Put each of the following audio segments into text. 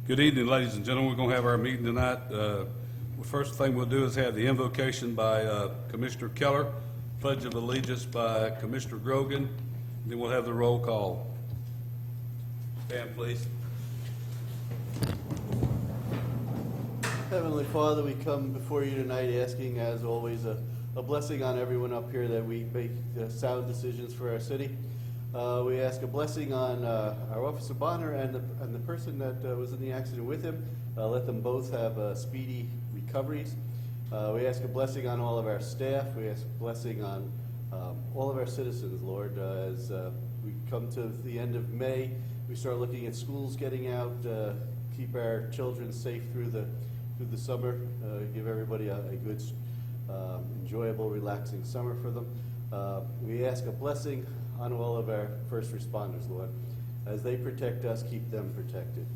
Good evening, ladies and gentlemen. We're going to have our meeting tonight. The first thing we'll do is have the invocation by Commissioner Keller, Pledge of Allegiance by Commissioner Grogan, then we'll have the roll call. Stand, please. Heavenly Father, we come before you tonight asking, as always, a blessing on everyone up here, that we make sound decisions for our city. We ask a blessing on our Officer Bonner and the person that was in the accident with him. Let them both have speedy recoveries. We ask a blessing on all of our staff. We ask a blessing on all of our citizens, Lord. As we come to the end of May, we start looking at schools getting out, keep our children safe through the summer, give everybody a good, enjoyable, relaxing summer for them. We ask a blessing on all of our first responders, Lord. As they protect us, keep them protected.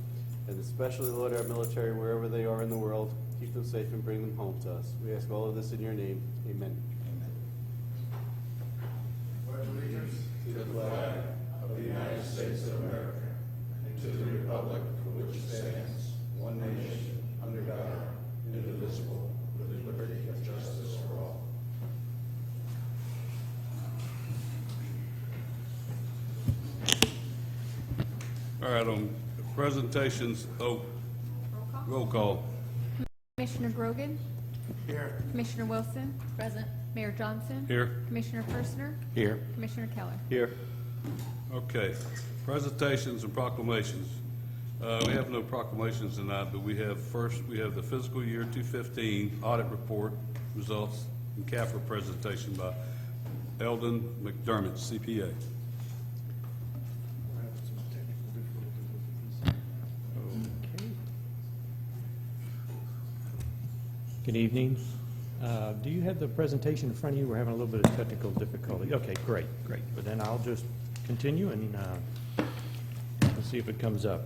And especially, Lord, our military, wherever they are in the world, keep them safe and bring them home to us. We ask all of this in your name. Amen. Amen. Pledge allegiance to the flag of the United States of America and to the republic for which it stands, one nation, under God, indivisible, with liberty and justice for all. All right, on presentations, roll call. Commissioner Grogan? Here. Commissioner Wilson? Present. Mayor Johnson? Here. Commissioner Kirshner? Here. Commissioner Keller? Here. Okay, presentations and proclamations. We have no proclamations tonight, but we have the fiscal year 2015 audit report results and CAFR presentation by Eldon McDermott, CPA. Good evening. Do you have the presentation in front of you? We're having a little bit of technical difficulty. Okay, great. But then I'll just continue and we'll see if it comes up.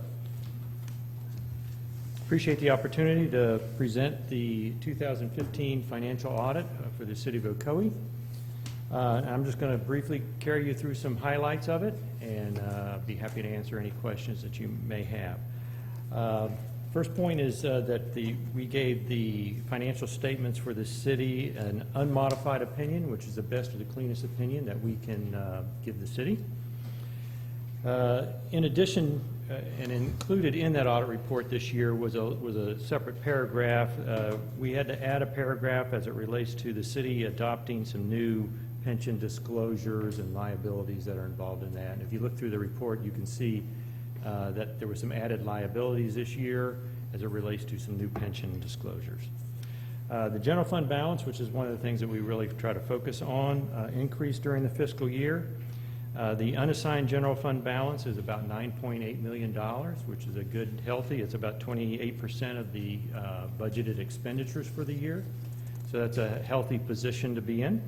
Appreciate the opportunity to present the 2015 financial audit for the city of Ocoee. I'm just going to briefly carry you through some highlights of it and be happy to answer any questions that you may have. First point is that we gave the financial statements for the city an unmodified opinion, which is the best or the cleanest opinion that we can give the city. In addition, and included in that audit report this year was a separate paragraph. We had to add a paragraph as it relates to the city adopting some new pension disclosures and liabilities that are involved in that. And if you look through the report, you can see that there were some added liabilities this year as it relates to some new pension disclosures. The general fund balance, which is one of the things that we really try to focus on, increased during the fiscal year. The unassigned general fund balance is about $9.8 million, which is a good, healthy. It's about 28% of the budgeted expenditures for the year. So that's a healthy position to be in.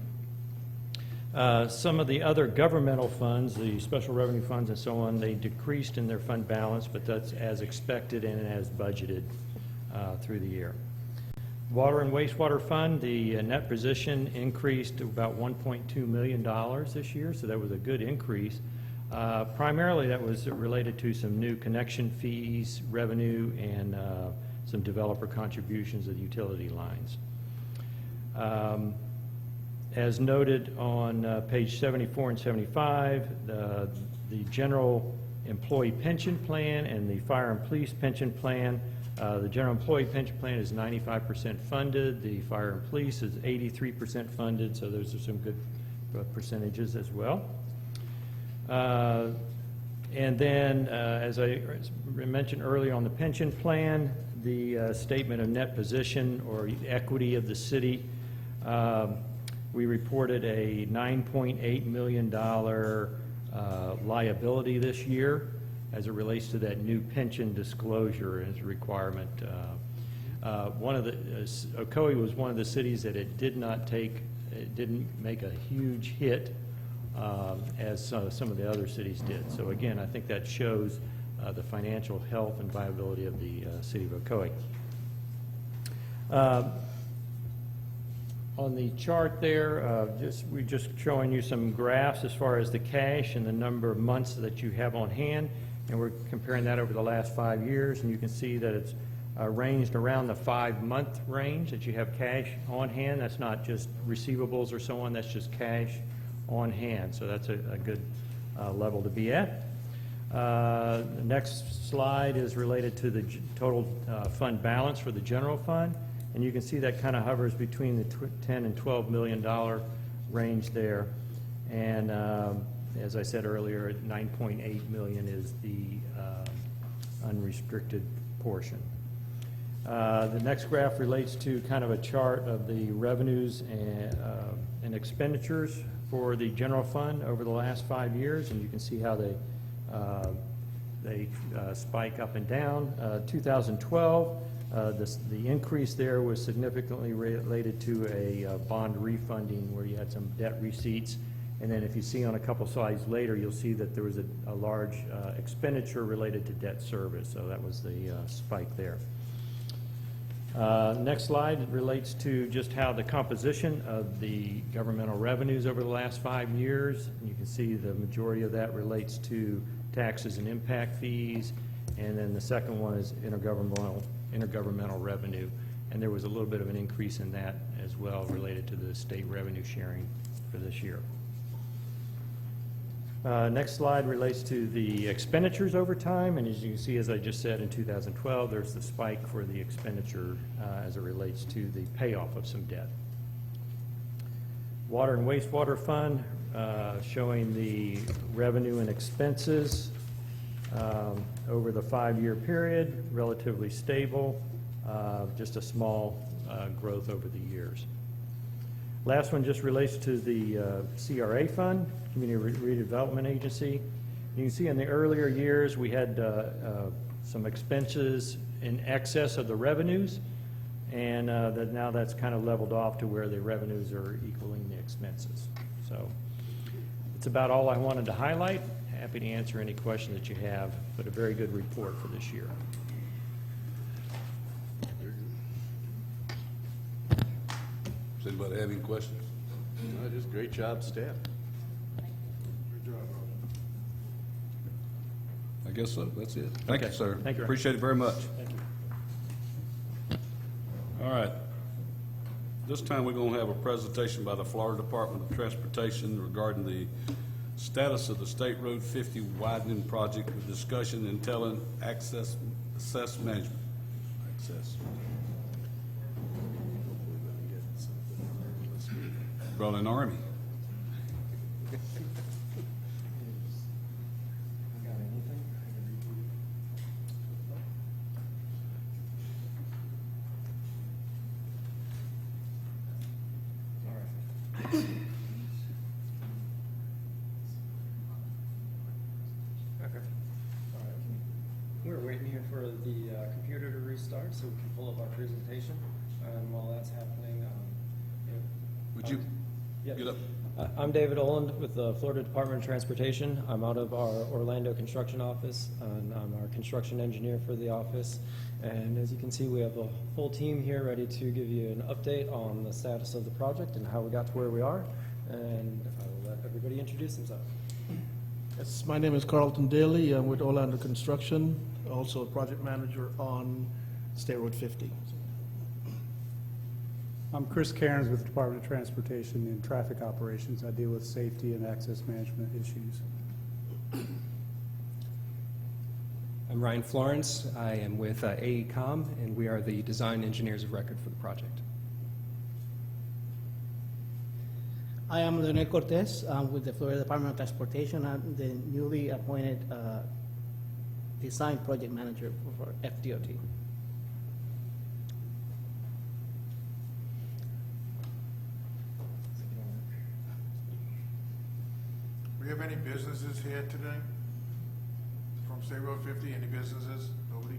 Some of the other governmental funds, the special revenue funds and so on, they decreased in their fund balance, but that's as expected and as budgeted through the year. Water and wastewater fund, the net position increased to about $1.2 million this year, so that was a good increase. Primarily that was related to some new connection fees, revenue, and some developer contributions of utility lines. As noted on page 74 and 75, the general employee pension plan and the fire and police pension plan. The general employee pension plan is 95% funded. The fire and police is 83% funded, so those are some good percentages as well. And then, as I mentioned earlier on the pension plan, the statement of net position or equity of the city, we reported a $9.8 million liability this year as it relates to that new pension disclosure as a requirement. Ocoee was one of the cities that it didn't make a huge hit as some of the other cities did. So again, I think that shows the financial health and viability of the city of Ocoee. On the chart there, we're just showing you some graphs as far as the cash and the number of months that you have on hand. And we're comparing that over the last 5 years, and you can see that it's ranged around the 5-month range, that you have cash on hand. That's not just receivables or so on, that's just cash on hand. So that's a good level to be at. The next slide is related to the total fund balance for the general fund. And you can see that kind of hovers between the $10 and $12 million range there. And as I said earlier, $9.8 million is the unrestricted portion. The next graph relates to kind of a chart of the revenues and expenditures for the general fund over the last 5 years, and you can see how they spike up and down. 2012, the increase there was significantly related to a bond refunding where you had some debt receipts. And then if you see on a couple slides later, you'll see that there was a large expenditure related to debt service. So that was the spike there. Next slide relates to just how the composition of the governmental revenues over the last 5 years. And you can see the majority of that relates to taxes and impact fees. And then the second one is intergovernmental revenue. And there was a little bit of an increase in that as well related to the state revenue sharing for this year. Next slide relates to the expenditures over time, and as you can see, as I just said, in 2012, there's the spike for the expenditure as it relates to the payoff of some debt. Water and wastewater fund, showing the revenue and expenses over the 5-year period, relatively stable, just a small growth over the years. Last one just relates to the CRA fund, Community Redevelopment Agency. You can see in the earlier years we had some expenses in excess of the revenues, and now that's kind of leveled off to where the revenues are equaling the expenses. So it's about all I wanted to highlight. Happy to answer any question that you have, but a very good report for this year. Does anybody have any questions? No, just great job, staff. I guess so. That's it. Thank you, Okay. sir. Thank you. Appreciate it very much. Thank you. All right. This time, we're going to have a presentation by the Florida Department of Transportation regarding the status of the State Road 50 widening project with discussion and telling access management. Access. Brought an army. We're waiting here for the computer to restart so we can pull up our presentation. And while that's happening, Would you Yep. get up? I'm David Oland with the Florida Department of Transportation. I'm out of our Orlando construction office, and I'm our construction engineer for the office. And as you can see, we have a full team here ready to give you an update on the status of the project and how we got to where we are. And I will let everybody introduce themselves. Yes, my name is Carlton Daly. I'm with Orlando Construction, also a project manager on State Road 50. I'm Chris Cairns with the Department of Transportation in Traffic Operations. I deal with safety and access management issues. I'm Ryan Florence. I am with AECom, and we are the design engineers of record for the project. I am Leonel Cortez. I'm with the Florida Department of Transportation. I'm the newly appointed design project manager for FDOT. We have any businesses here today? From State Road 50, any businesses? Nobody?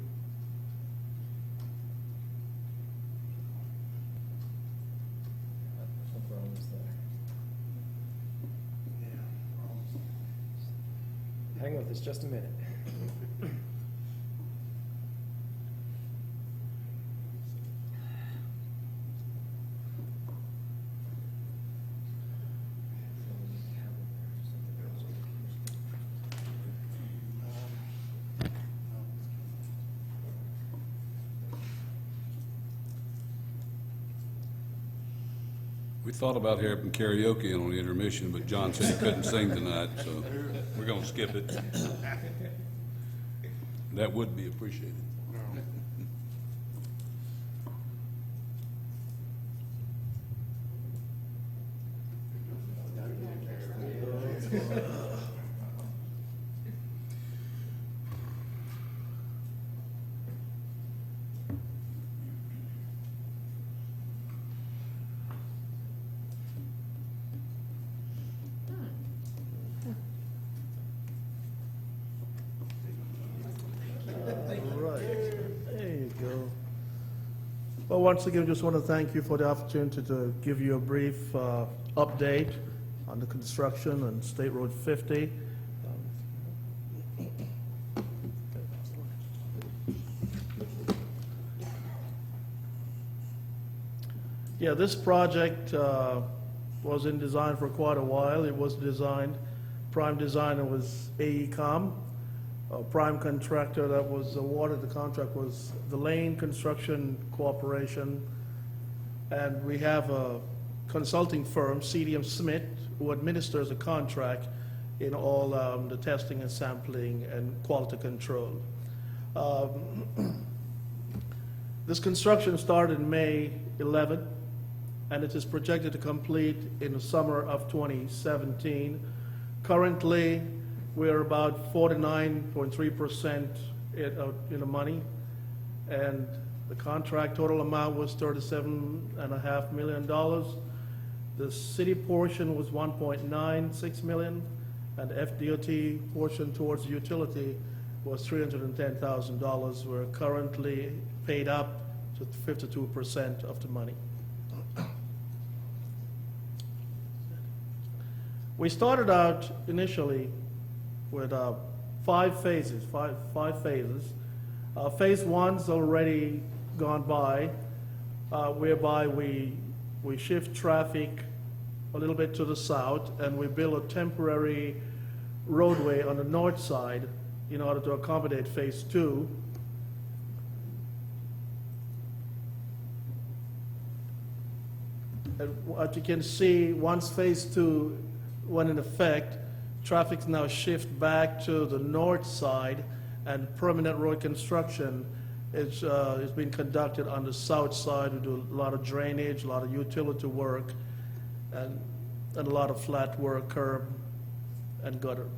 Hang with us just a minute. We thought about having karaoke on the intermission, but John said he couldn't sing tonight, so we're gonna skip it. That would be appreciated. Right, there you go. Well, once again, just want to thank you for the opportunity to give you a brief update on the construction on State Road 50. Yeah, this project was in design for quite a while. It was designed, prime designer was AECom. Prime contractor that was awarded the contract was the Lane Construction Corporation. And we have a consulting firm, CDM Smith, who administers the contract in all the testing and sampling and quality control. This construction started in May 11th, and it is projected to complete in the summer of 2017. Currently, we're about 49.3% in the money, and the contract total amount was $37.5 million. The city portion was $1.96 million, and FDOT portion towards utility was $310,000. We're currently paid up to 52% of the money. We started out initially with five phases. Phase one's already gone by, whereby we shift traffic a little bit to the south, and we build a temporary roadway on the north side in order to accommodate phase two. And what you can see, once phase two went in effect, traffic's now shift back to the north side, and permanent road construction is being conducted on the south side. We do a lot of drainage, a lot of utility work, and a lot of flat work, curb and gutter.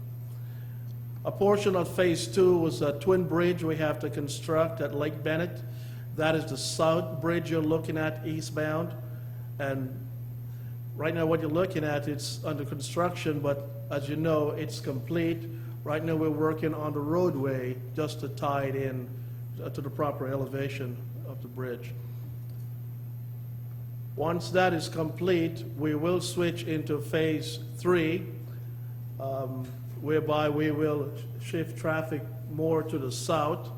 A portion of phase two was a twin bridge we have to construct at Lake Bennett. That is the south bridge you're looking at eastbound. And right now what you're looking at, it's under construction, but as you know, it's complete. Right now we're working on the roadway just to tie it in to the proper elevation of the bridge. Once that is complete, we will switch into phase three, whereby we will shift traffic more to the south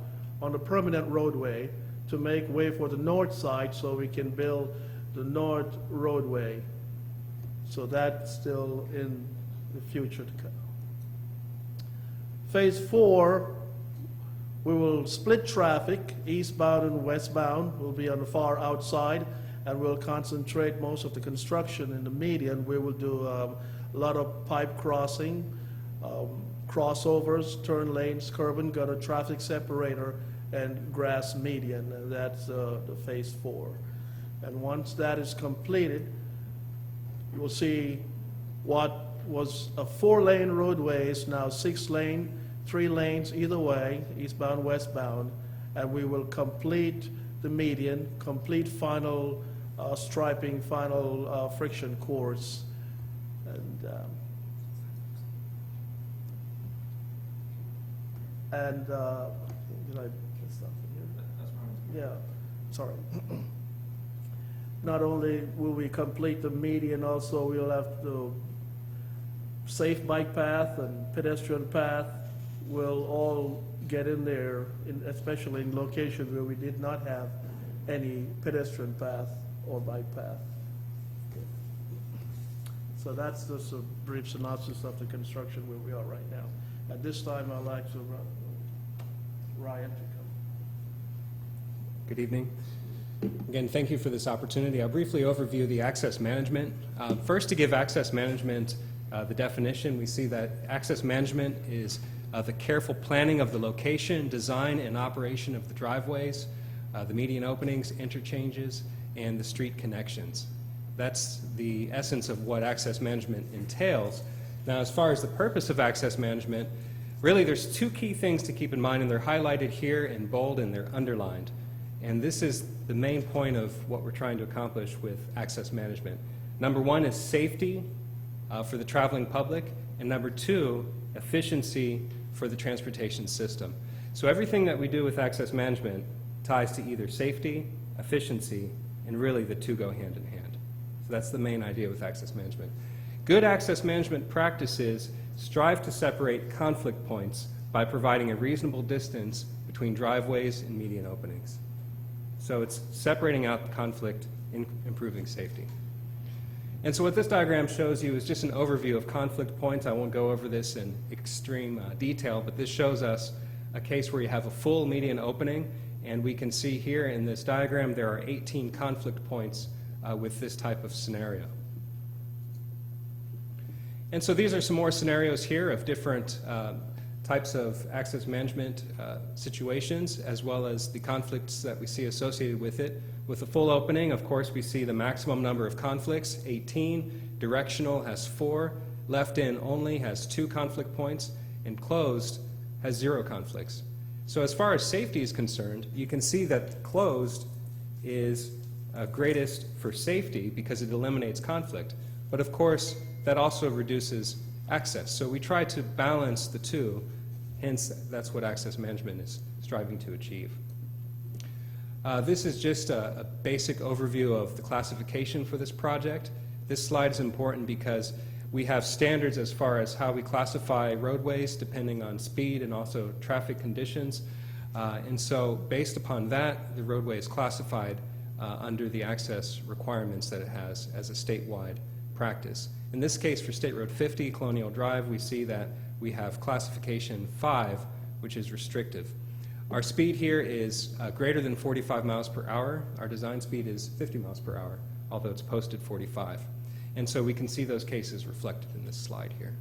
on the permanent roadway to make way for the north side so we can build the north roadway. So that's still in the future to come. Phase four, we will split traffic, eastbound and westbound will be on the far outside, and we'll concentrate most of the construction in the median. We will do a lot of pipe crossing, crossovers, turn lanes, curb and gutter, traffic separator, and grass median, and that's the phase four. And once that is completed, you will see what was a 4-lane roadway is now 6-lane, 3 lanes either way, eastbound, westbound, and we will complete the median, complete final striping, final friction course. And did I miss something here? Yeah, sorry. Not only will we complete the median, also we'll have to safe bike path and pedestrian path will all get in there, especially in locations where we did not have any pedestrian path or bike path. So that's just a brief synopsis of the construction where we are right now. At this time, I'd like to Ryan to come. Good evening. Again, thank you for this opportunity. I'll briefly overview the access management. First, to give access management the definition, we see that access management is the careful planning of the location, design, and operation of the driveways, the median openings, interchanges, and the street connections. That's the essence of what access management entails. Now, as far as the purpose of access management, really there's two key things to keep in mind, and they're highlighted here in bold and they're underlined. And this is the main point of what we're trying to accomplish with access management. Number one is safety for the traveling public, and number two, efficiency for the transportation system. So everything that we do with access management ties to either safety, efficiency, and really the two go hand in hand. So that's the main idea with access management. Good access management practices strive to separate conflict points by providing a reasonable distance between driveways and median openings. So it's separating out the conflict and improving safety. And so what this diagram shows you is just an overview of conflict points. I won't go over this in extreme detail, but this shows us a case where you have a full median opening, and we can see here in this diagram there are 18 conflict points with this type of scenario. And so these are some more scenarios here of different types of access management situations, as well as the conflicts that we see associated with it. With a full opening, of course, we see the maximum number of conflicts, 18. Directional has 4. Left in only has 2 conflict points. And closed has 0 conflicts. So as far as safety is concerned, you can see that closed is greatest for safety because it eliminates conflict. But of course, that also reduces access. So we try to balance the two. Hence, that's what access management is striving to achieve. This is just a basic overview of the classification for this project. This slide is important because we have standards as far as how we classify roadways depending on speed and also traffic conditions. And so based upon that, the roadway is classified under the access requirements that it has as a statewide practice. In this case, for State Road 50, Colonial Drive, we see that we have classification 5, which is restrictive. Our speed here is greater than 45 miles per hour. Our design speed is 50 miles per hour, although it's posted 45. And so we can see those cases reflected in this slide here.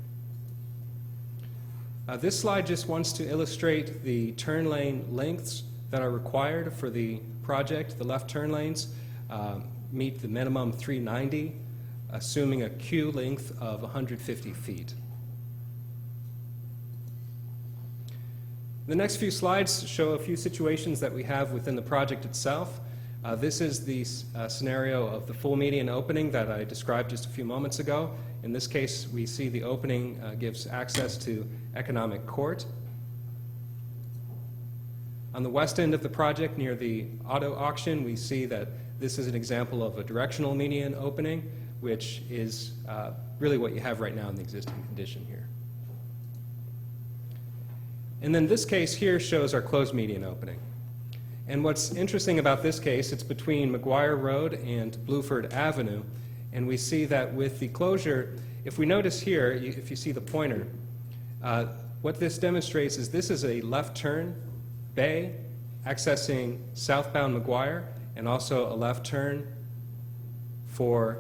This slide just wants to illustrate the turn lane lengths that are required for the project. The left turn lanes meet the minimum 390, assuming a queue length of 150 feet. The next few slides show a few situations that we have within the project itself. This is the scenario of the full median opening that I described just a few moments ago. In this case, we see the opening gives access to economic court. On the west end of the project, near the auto auction, we see that this is an example of a directional median opening, which is really what you have right now in the existing condition here. And then this case here shows our closed median opening. And what's interesting about this case, it's between McGuire Road and Bluford Avenue, and we see that with the closure, if we notice here, if you see the pointer, what this demonstrates is this is a left turn bay accessing southbound McGuire, and also a left turn for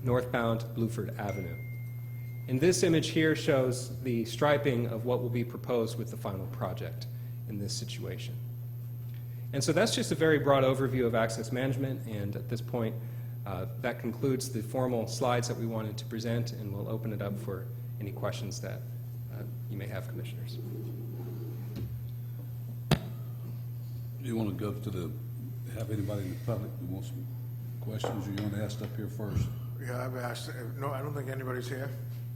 northbound Bluford Avenue. And this image here shows the striping of what will be proposed with the final project in this situation. And so that's just a very broad overview of access management, and at this point, that concludes the formal slides that we wanted to present, and we'll open it up for any questions that you may have, Commissioners. Do you want to go to have anybody in the public who wants some questions, or you want to ask up here first? Yeah, I've asked, no, I don't think anybody's here.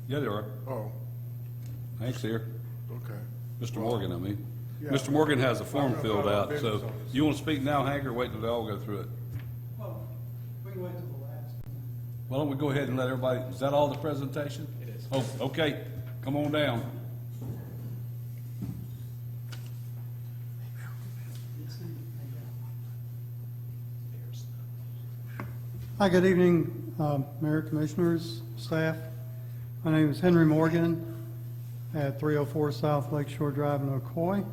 Yeah, there are. Oh, Hank's here. okay. Mr. Morgan, I mean. Yeah. Mr. Morgan has a form I'm filled out, business so on this. you want to speak now, Hank, or wait till they all go through it? Well, we can wait till the last. Why don't we go ahead and let everybody, is that all the presentation? It is. Oh, okay, come on down. Hi, good evening, Mayor, Commissioners, staff. My name is Henry Morgan at 304 South Lakeshore Drive in Ocoee.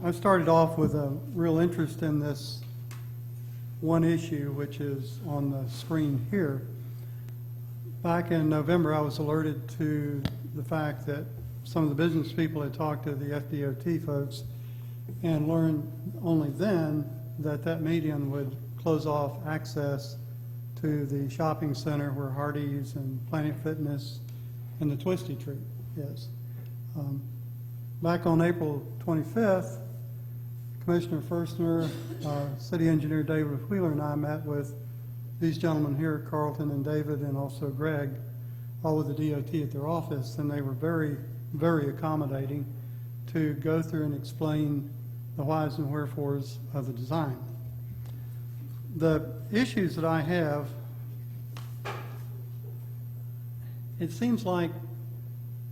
I started off with a real interest in this one issue, which is on the screen here. Back in November, I was alerted to the fact that some of the business people had talked to the FDOT folks and learned only then that that median would close off access to the shopping center where Hardee's and Planet Fitness and the Twisty Treat is. Back on April 25th, Commissioner Firstner, City Engineer David Wheeler, and I met with these gentlemen here, Carlton and David, and also Greg, all with the DOT at their office, and they were very, very accommodating to go through and explain the whys and wherefores of the design. The issues that I have, it seems like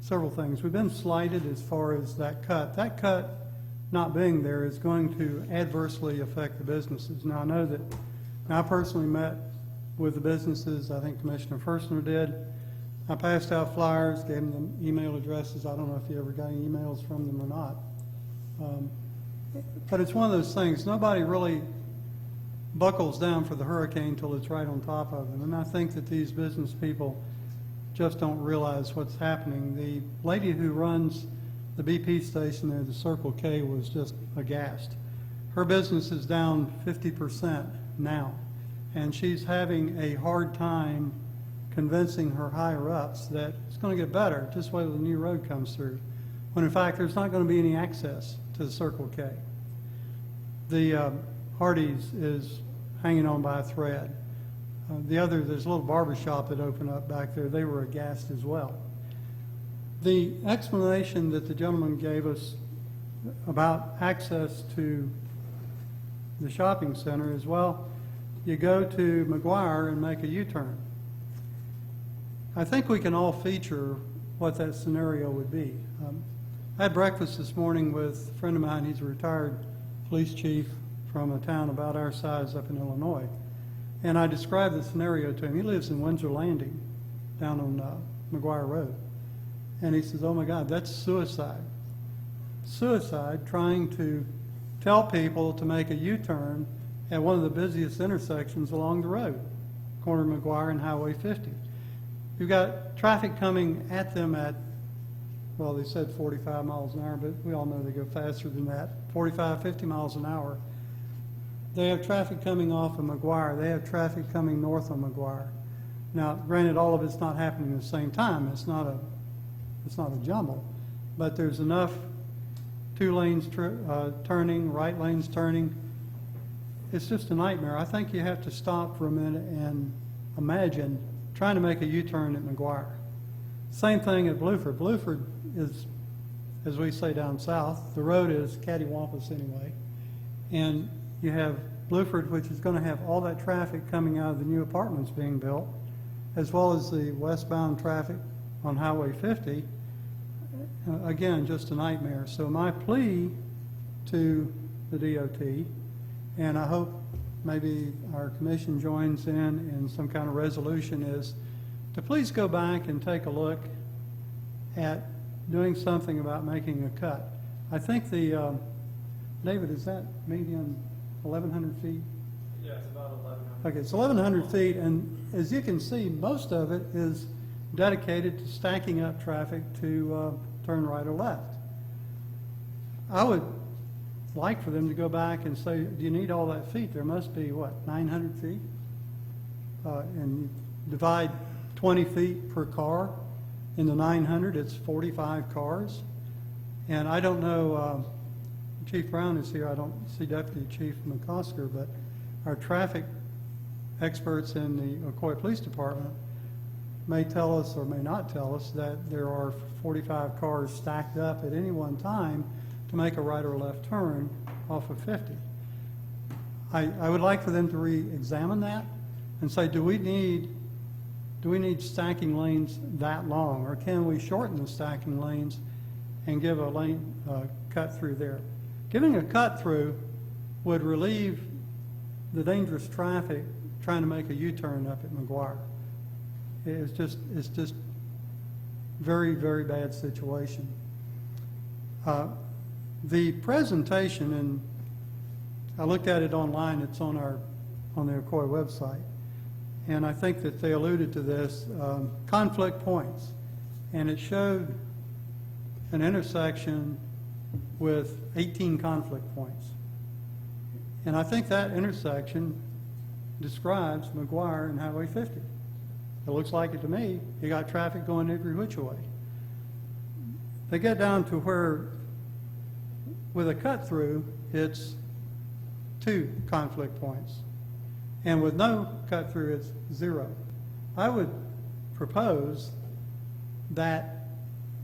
several things. We've been slighted as far as that cut. That cut not being there is going to adversely affect the businesses. Now, I know that I personally met with the businesses. I think Commissioner Firstner did. I passed out flyers, gave them email addresses. I don't know if you ever got any emails from them or not. But it's one of those things, nobody really buckles down for the hurricane until it's right on top of them. And I think that these business people just don't realize what's happening. The lady who runs the BP station there, the Circle K, was just aghast. Her business is down 50% now, and she's having a hard time convincing her higher-ups that it's going to get better, just wait till the new road comes through, when in fact there's not going to be any access to the Circle K. The Hardee's is hanging on by a thread. There's a little barber shop that opened up back there. They were aghast as well. The explanation that the gentleman gave us about access to the shopping center is, well, you go to McGuire and make a U-turn. I think we can all feature what that scenario would be. I had breakfast this morning with a friend of mine. He's a retired police chief from a town about our size up in Illinois. And I described the scenario to him. He lives in Windsor Landing down on McGuire Road. And he says, oh my God, that's suicide. Suicide trying to tell people to make a U-turn at one of the busiest intersections along the road, corner of McGuire and Highway 50. You've got traffic coming at them at, well, they said 45 miles an hour, but we all know they go faster than that, 45, 50 miles an hour. They have traffic coming off of McGuire. They have traffic coming north of McGuire. Now, granted, all of it's not happening at the same time. It's not a jumble, but there's enough two lanes turning, right lanes turning. It's just a nightmare. I think you have to stop for a minute and imagine trying to make a U-turn at McGuire. Same thing at Bluford. Bluford is, as we say down south, the road is cattywampus anyway, and you have Bluford, which is going to have all that traffic coming out of the new apartments being built, as well as the westbound traffic on Highway 50. Again, just a nightmare. So my plea to the DOT, and I hope maybe our commission joins in some kind of resolution, is to please go back and take a look at doing something about making a cut. I think the, David, is that median 1,100 feet? Yeah, it's about 1,100. Okay, it's 1,100 feet, and as you can see, most of it is dedicated to stacking up traffic to turn right or left. I would like for them to go back and say, do you need all that feet? There must be, what, 900 feet? And you divide 20 feet per car into 900, it's 45 cars. And I don't know, Chief Brown is here, I don't see Deputy Chief McCosker, but our traffic experts in the Ocoee Police Department may tell us or may not tell us that there are 45 cars stacked up at any one time to make a right or left turn off of 50. I would like for them to re-examine that and say, do we need stacking lanes that long, or can we shorten the stacking lanes and give a lane cut through there? Giving a cut through would relieve the dangerous traffic trying to make a U-turn up at McGuire. It's just very, very bad situation. The presentation, and I looked at it online, it's on our on the Ocoee website. And I think that they alluded to this, conflict points. And it showed an intersection with 18 conflict points. And I think that intersection describes McGuire and Highway 50. It looks like it to me. You got traffic going every which way. They get down to where, with a cut through, it's 2 conflict points. And with no cut through, it's 0. I would propose that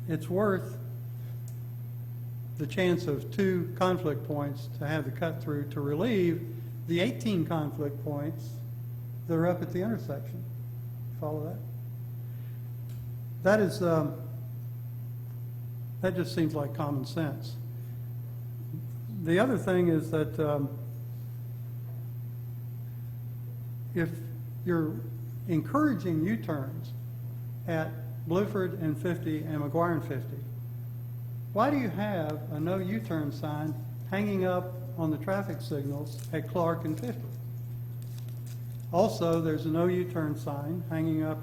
it's worth the chance of 2 conflict points to have the cut through to relieve the 18 conflict points that are up at the intersection. Follow that? That is, that just seems like common sense. The other thing is that if you're encouraging U-turns at Bluford and 50 and McGuire and 50, why do you have a no U-turn sign hanging up on the traffic signals at Clark and 50? Also, there's a no U-turn sign hanging up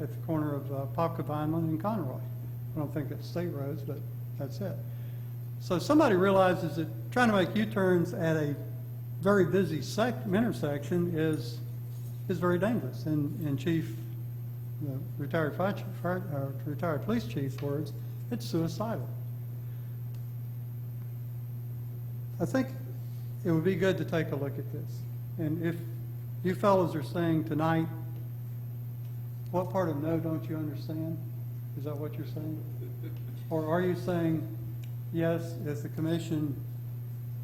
at the corner of Popka Vineland and Conroy. I don't think it's state roads, but that's it. So somebody realizes that trying to make U-turns at a very busy intersection is very dangerous. In Chief, the retired police chief's words, it's suicidal. I think it would be good to take a look at this. And if you fellows are saying tonight, what part of no don't you understand? Is that what you're saying? Or are you saying, yes, if the commission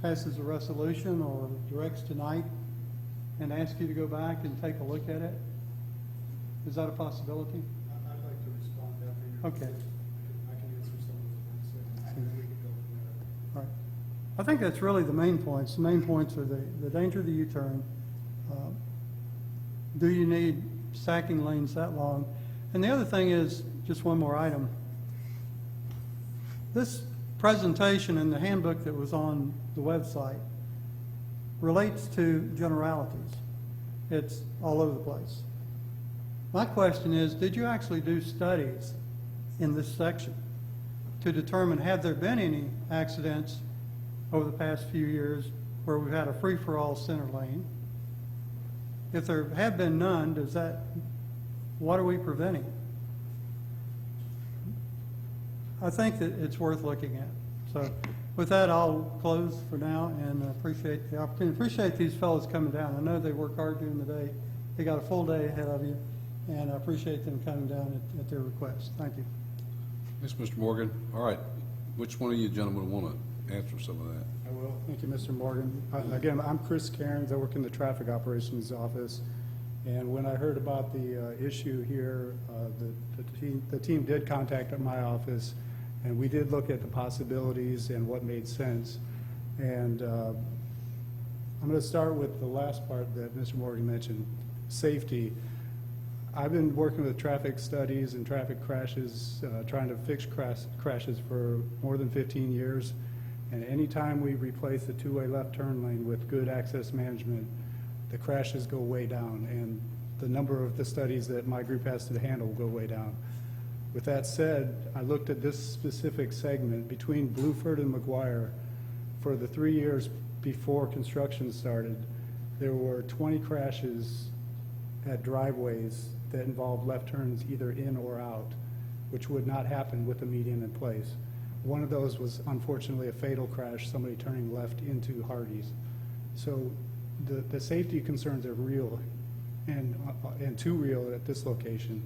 passes a resolution or directs tonight and asks you to go back and take a look at it? Is that a possibility? I'd like to respond after Okay. I can answer some of the points, and we can go from there. Right. I think that's really the main points. The main points are the danger of the U-turn. Do you need stacking lanes that long? And the other thing is, just one more item. This presentation and the handbook that was on the website relates to generalities. It's all over the place. My question is, did you actually do studies in this section to determine have there been any accidents over the past few years where we've had a free-for-all center lane? If there have been none, what are we preventing? I think that it's worth looking at. So with that, I'll close for now and appreciate the opportunity. Appreciate these fellows coming down. I know they work hard during the day. They got a full day ahead of you, and I appreciate them coming down at their request. Thank you. Yes, Mr. Morgan. All right. Which one of you gentlemen want to answer some of that? I will. Thank you, Mr. Morgan. Again, I'm Chris Cairns. I work in the Traffic Operations Office. And when I heard about the issue here, the team did contact my office, and we did look at the possibilities and what made sense. And I'm going to start with the last part that Mr. Morgan mentioned, safety. I've been working with traffic studies and traffic crashes, trying to fix crashes for more than 15 years. And anytime we replace the two-way left turn lane with good access management, the crashes go way down, and the number of the studies that my group has to handle go way down. With that said, I looked at this specific segment between Bluford and McGuire. For the 3 years before construction started, there were 20 crashes at driveways that involved left turns either in or out, which would not happen with the median in place. One of those was unfortunately a fatal crash, somebody turning left into Hardee's. So the safety concerns are real and too real at this location.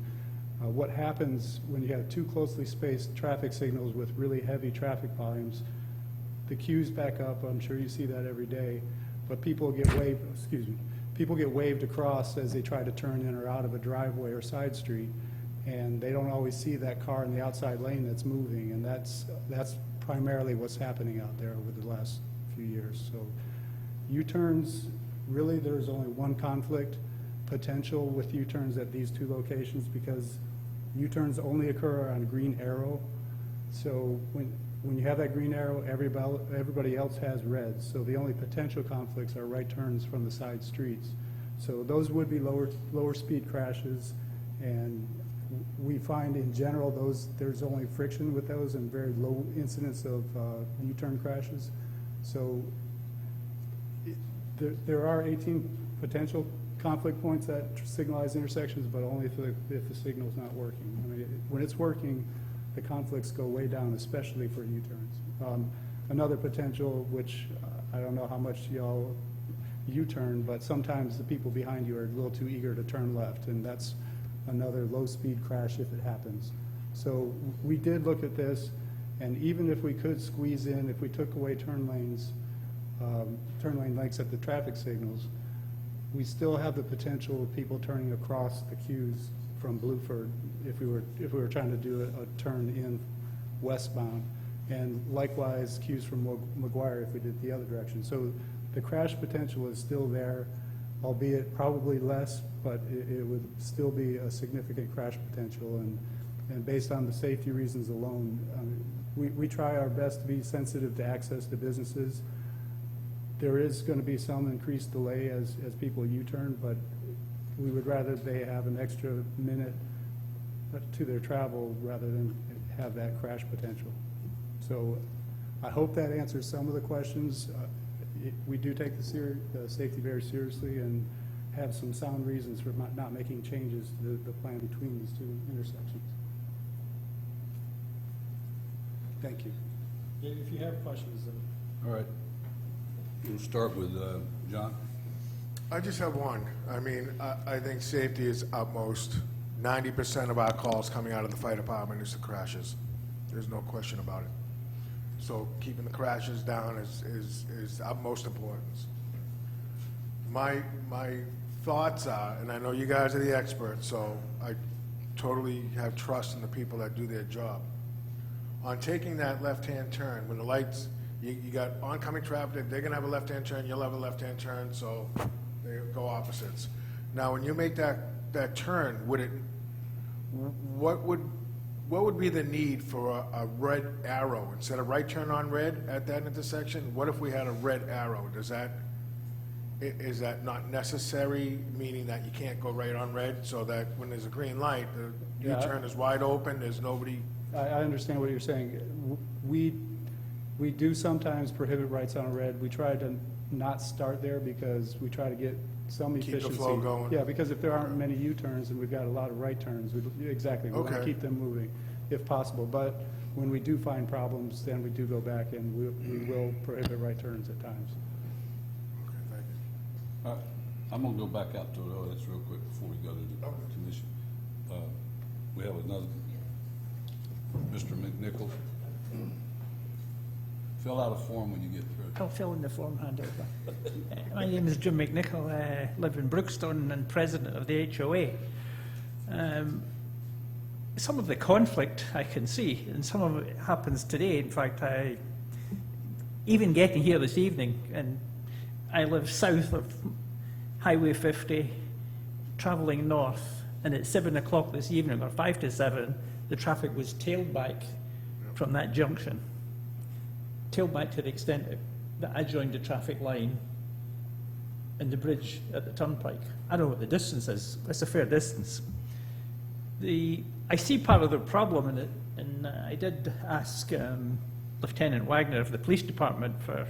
What happens when you have two closely spaced traffic signals with really heavy traffic volumes, the queues back up. I'm sure you see that every day, but people get waved across as they try to turn in or out of a driveway or side street, and they don't always see that car in the outside lane that's moving, and that's primarily what's happening out there over the last few years. So U-turns, really there's only one conflict potential with U-turns at these two locations, because U-turns only occur on a green arrow. So when you have that green arrow, everybody else has red. So the only potential conflicts are right turns from the side streets. So those would be lower speed crashes, and we find in general there's only friction with those and very low incidence of U-turn crashes. So there are 18 potential conflict points at signalized intersections, but only if the signal's not working. I mean, when it's working, the conflicts go way down, especially for U-turns. Another potential, which I don't know how much y'all U-turn, but sometimes the people behind you are a little too eager to turn left, and that's another low-speed crash if it happens. So we did look at this, and even if we could squeeze in, if we took away turn lane lengths at the traffic signals, we still have the potential of people turning across the queues from Bluford if we were trying to do a turn in westbound, and likewise queues from McGuire if we did the other direction. So the crash potential is still there, albeit probably less, but it would still be a significant crash potential. And based on the safety reasons alone, we try our best to be sensitive to access to businesses. There is going to be some increased delay as people U-turn, but we would rather they have an extra minute to their travel rather than have that crash potential. So I hope that answers some of the questions. We do take the safety very seriously and have some sound reasons for not making changes to the plan between these two intersections. Thank you. If you have questions, then. All right. We'll start with John. I just have one. I mean, I think safety is utmost. 90% of our calls coming out of the fire department is the crashes. There's no question about it. So keeping the crashes down is utmost importance. My thoughts are, and I know you guys are the experts, so I totally have trust in the people that do their job. On taking that left-hand turn, when the lights, you got oncoming traffic, they're gonna have a left-hand turn, you'll have a left-hand turn, so they go opposites. Now, when you make that turn, what would be the need for a red arrow? Instead of right turn on red at that intersection, what if we had a red arrow? Is that not necessary, meaning that you can't go right on red, so that when there's a green light, the U-turn is wide open, there's nobody? I understand what you're saying. We do sometimes prohibit rights on red. We try to not start there because we try to get some efficiency. Keep the flow going. Yeah, because if there aren't many U-turns and we've got a lot of right turns, exactly, we want to Okay. keep them moving if possible. But when we do find problems, then we do go back and we will prohibit right turns at times. Okay, thank you. All right. I'm going to go back out to the audience real quick before we go to the commission. We have another, Mr. McNichol. Fill out a form when you get through. I'll fill in the form handover. My name is Jim McNichol, live in Brookstone and president of the HOA. Some of the conflict I can see, and some of it happens today. In fact, even getting here this evening, and I live south of Highway 50, travelling north, and at 7 o'clock this evening, or 5 to 7, the traffic was tailed back from that junction. Tailed back to the extent that I joined the traffic line and the bridge at the turnpike. I don't know what the distance is. It's a fair distance. I see part of the problem in it, and I did ask Lieutenant Wagner of the police department for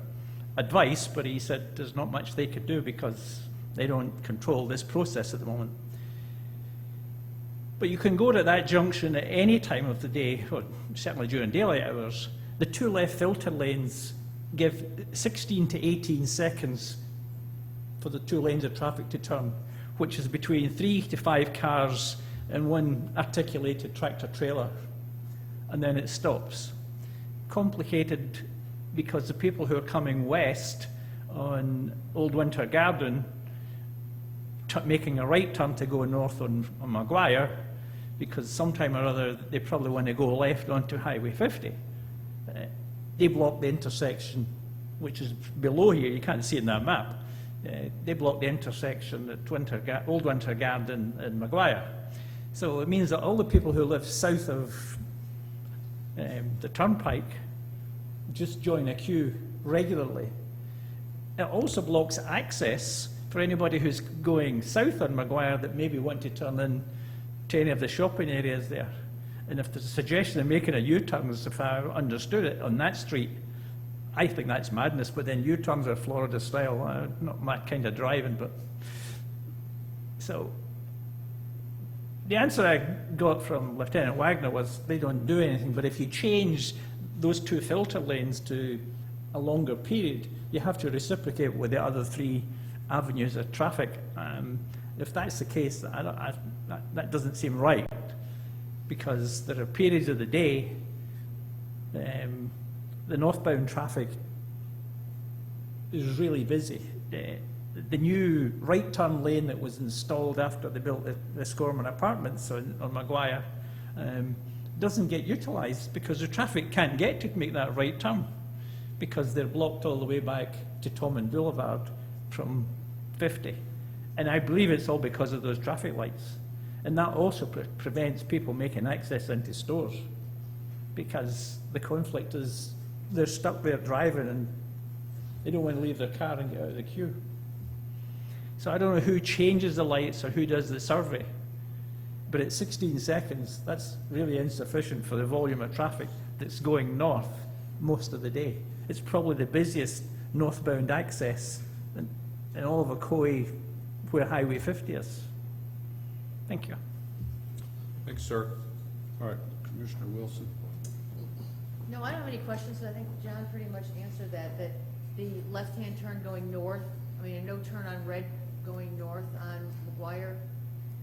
advice, but he said there's not much they could do because they don't control this process at the moment. But you can go to that junction at any time of the day, or certainly during daylight hours. The two left filter lanes give 16 to 18 seconds for the two lanes of traffic to turn, which is between 3 to 5 cars and one articulated tractor trailer, and then it stops. Complicated because the people who are coming west on Old Winter Garden, making a right turn to go north on Maguire, because sometime or other they probably want to go left onto Highway 50. They block the intersection, which is below here. You can't see it in that map. They block the intersection at Old Winter Garden and Maguire. So it means that all the people who live south of the turnpike just join a queue regularly. It also blocks access for anybody who's going south on Maguire that maybe want to turn in to any of the shopping areas there. And if there's a suggestion of making a U-turn, as if I understood it, on that street, I think that's madness, but then U-turns are Florida style, not my kind of driving, but... So, the answer I got from Lieutenant Wagner was they don't do anything, but if you change those 2 filter lanes to a longer period, you have to reciprocate with the other 3 avenues of traffic. If that's the case, that doesn't seem right, because there are periods of the day, the northbound traffic is really busy. The new right turn lane that was installed after they built the Scorman apartments on Maguire doesn't get utilised because the traffic can't get to make that right turn because they're blocked all the way back to Tommen Boulevard from 50. And I believe it's all because of those traffic lights. And that also prevents people making access into stores because the conflict is they're stuck there driving and they don't want to leave their car and get out of the queue. So I don't know who changes the lights or who does the survey, but at 16 seconds, that's really insufficient for the volume of traffic that's going north most of the day. It's probably the busiest northbound access in all of Ocoee where Highway 50 is. Thank you. Thanks, sir. All right, Commissioner Wilson. No, I don't have any questions. I think John pretty much answered that the left-hand turn going north, I mean, a no turn on red going north on McGuire,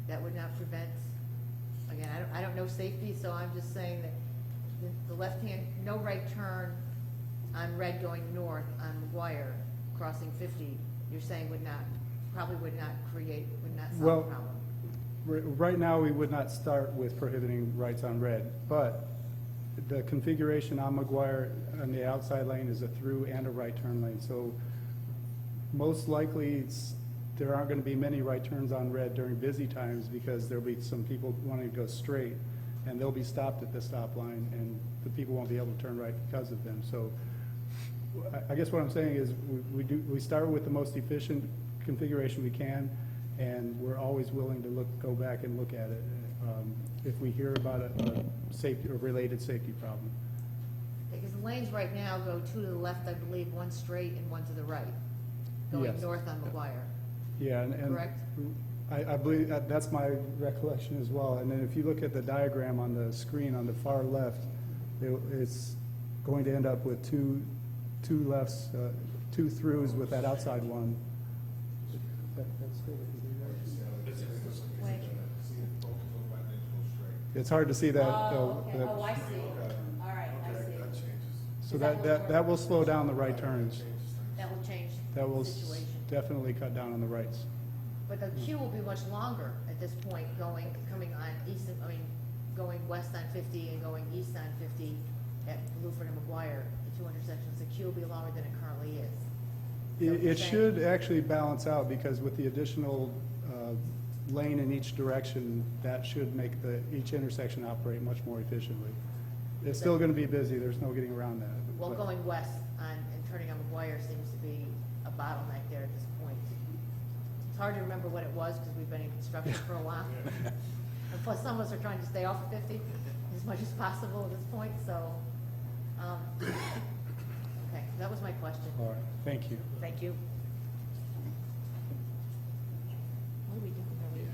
that would not prevent, again, I don't know safety, so I'm just saying that the left-hand, no right turn on red going north on McGuire, crossing 50, you're saying probably would not solve the problem. Right now, we would not start with prohibiting rights on red, but the configuration on McGuire on the outside lane is a through and a right turn lane. So most likely there aren't going to be many right turns on red during busy times because there'll be some people wanting to go straight and they'll be stopped at the stop line and the people won't be able to turn right because of them. So I guess what I'm saying is we start with the most efficient configuration we can, and we're always willing to go back and look at it if we hear about a safety or related safety problem. Because the lanes right now go 2 to the left, I believe, 1 straight and 1 to the right, going Yes. north on McGuire. Yeah, and Correct? I believe that's my recollection as well. And then if you look at the diagram on the screen on the far left, it's going to end up with two lefts, 2 throughs with that outside one. Wait. It's hard to see that. Oh, okay. Oh, I see. All right, I see. So that will slow down the right turns. That will change That will the situation. definitely cut down on the rights. But the queue will be much longer at this point, coming on going west on 50 and going east on 50 at Bluford and McGuire, the 2 intersections. The queue will be longer than it currently is. It should actually balance out because with the additional lane in each direction, that should make each intersection operate much more efficiently. It's still going to be busy. There's no getting around that. Well, But- going west and turning on McGuire seems to be a bottleneck there at this point. It's hard to remember what it was because we've been in construction for a while. And plus, some of us are trying to stay off of 50 as much as possible at this point, so, okay, that was my question. All right, thank you. Thank you. What are we doing?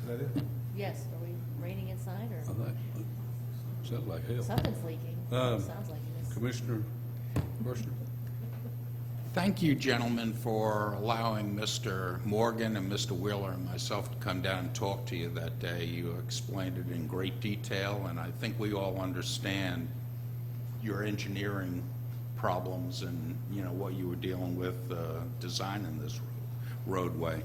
Is that it? Yes, are we raining inside I or thought, sounds like hell. something's leaking? Sounds like it is. Commissioner Bushner? Thank you, gentlemen, for allowing Mr. Morgan and Mr. Wheeler and myself to come down and talk to you that day. You explained it in great detail, and I think we all understand your engineering problems and, you know, what you were dealing with designing this roadway.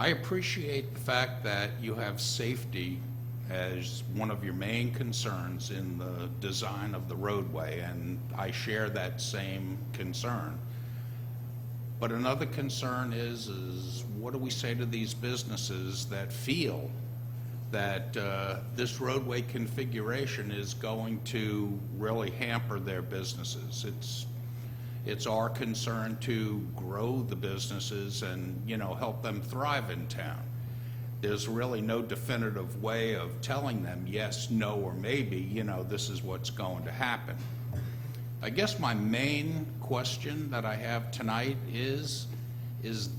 I appreciate the fact that you have safety as one of your main concerns in the design of the roadway, and I share that same concern. But another concern is what do we say to these businesses that feel that this roadway configuration is going to really hamper their businesses? It's our concern to grow the businesses and, you know, help them thrive in town. There's really no definitive way of telling them yes, no, or maybe, you know, this is what's going to happen. I guess my main question that I have tonight is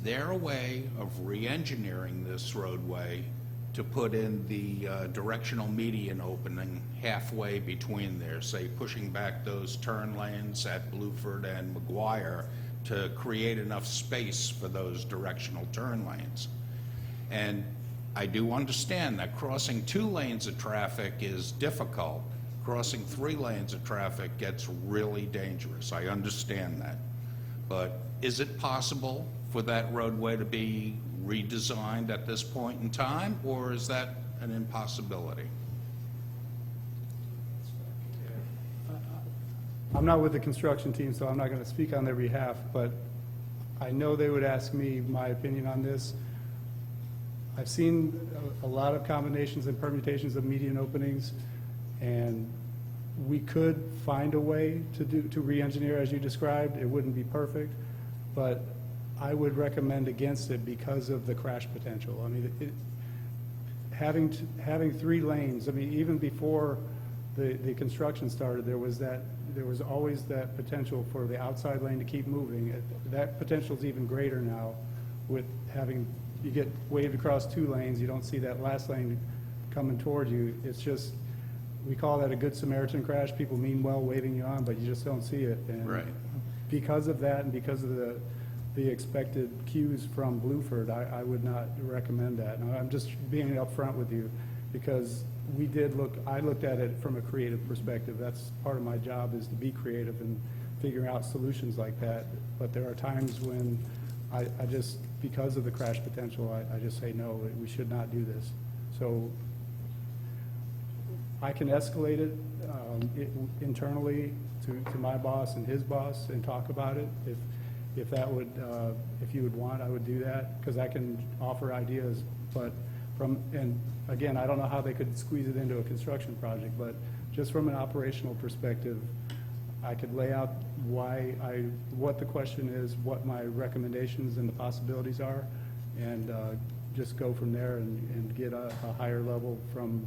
there a way of re-engineering this roadway to put in the directional median opening halfway between there, say pushing back those turn lanes at Bluford and McGuire to create enough space for those directional turn lanes? And I do understand that crossing 2 lanes of traffic is difficult. Crossing 3 lanes of traffic gets really dangerous. I understand that. But is it possible for that roadway to be redesigned at this point in time, or is that an impossibility? I'm not with the construction team, so I'm not going to speak on their behalf, but I know they would ask me my opinion on this. I've seen a lot of combinations and permutations of median openings, and we could find a way to re-engineer as you described. It wouldn't be perfect, but I would recommend against it because of the crash potential. I mean, having 3 lanes, I mean, even before the construction started, there was always that potential for the outside lane to keep moving. That potential is even greater now with having, you get waved across 2 lanes, you don't see that last lane coming toward you. It's just, we call that a good Samaritan crash. People mean well waving you on, but you just don't see it. And Right. because of that and because of the expected cues from Bluford, I would not recommend that. And I'm just being upfront with you because I looked at it from a creative perspective. That's part of my job, is to be creative and figuring out solutions like that. But there are times when I just, because of the crash potential, I just say, no, we should not do this. So I can escalate it internally to my boss and his boss and talk about it. If that would, if you would want, I would do that, because I can offer ideas. But and again, I don't know how they could squeeze it into a construction project, but just from an operational perspective, I could lay out what the question is, what my recommendations and the possibilities are, and just go from there and get a higher level from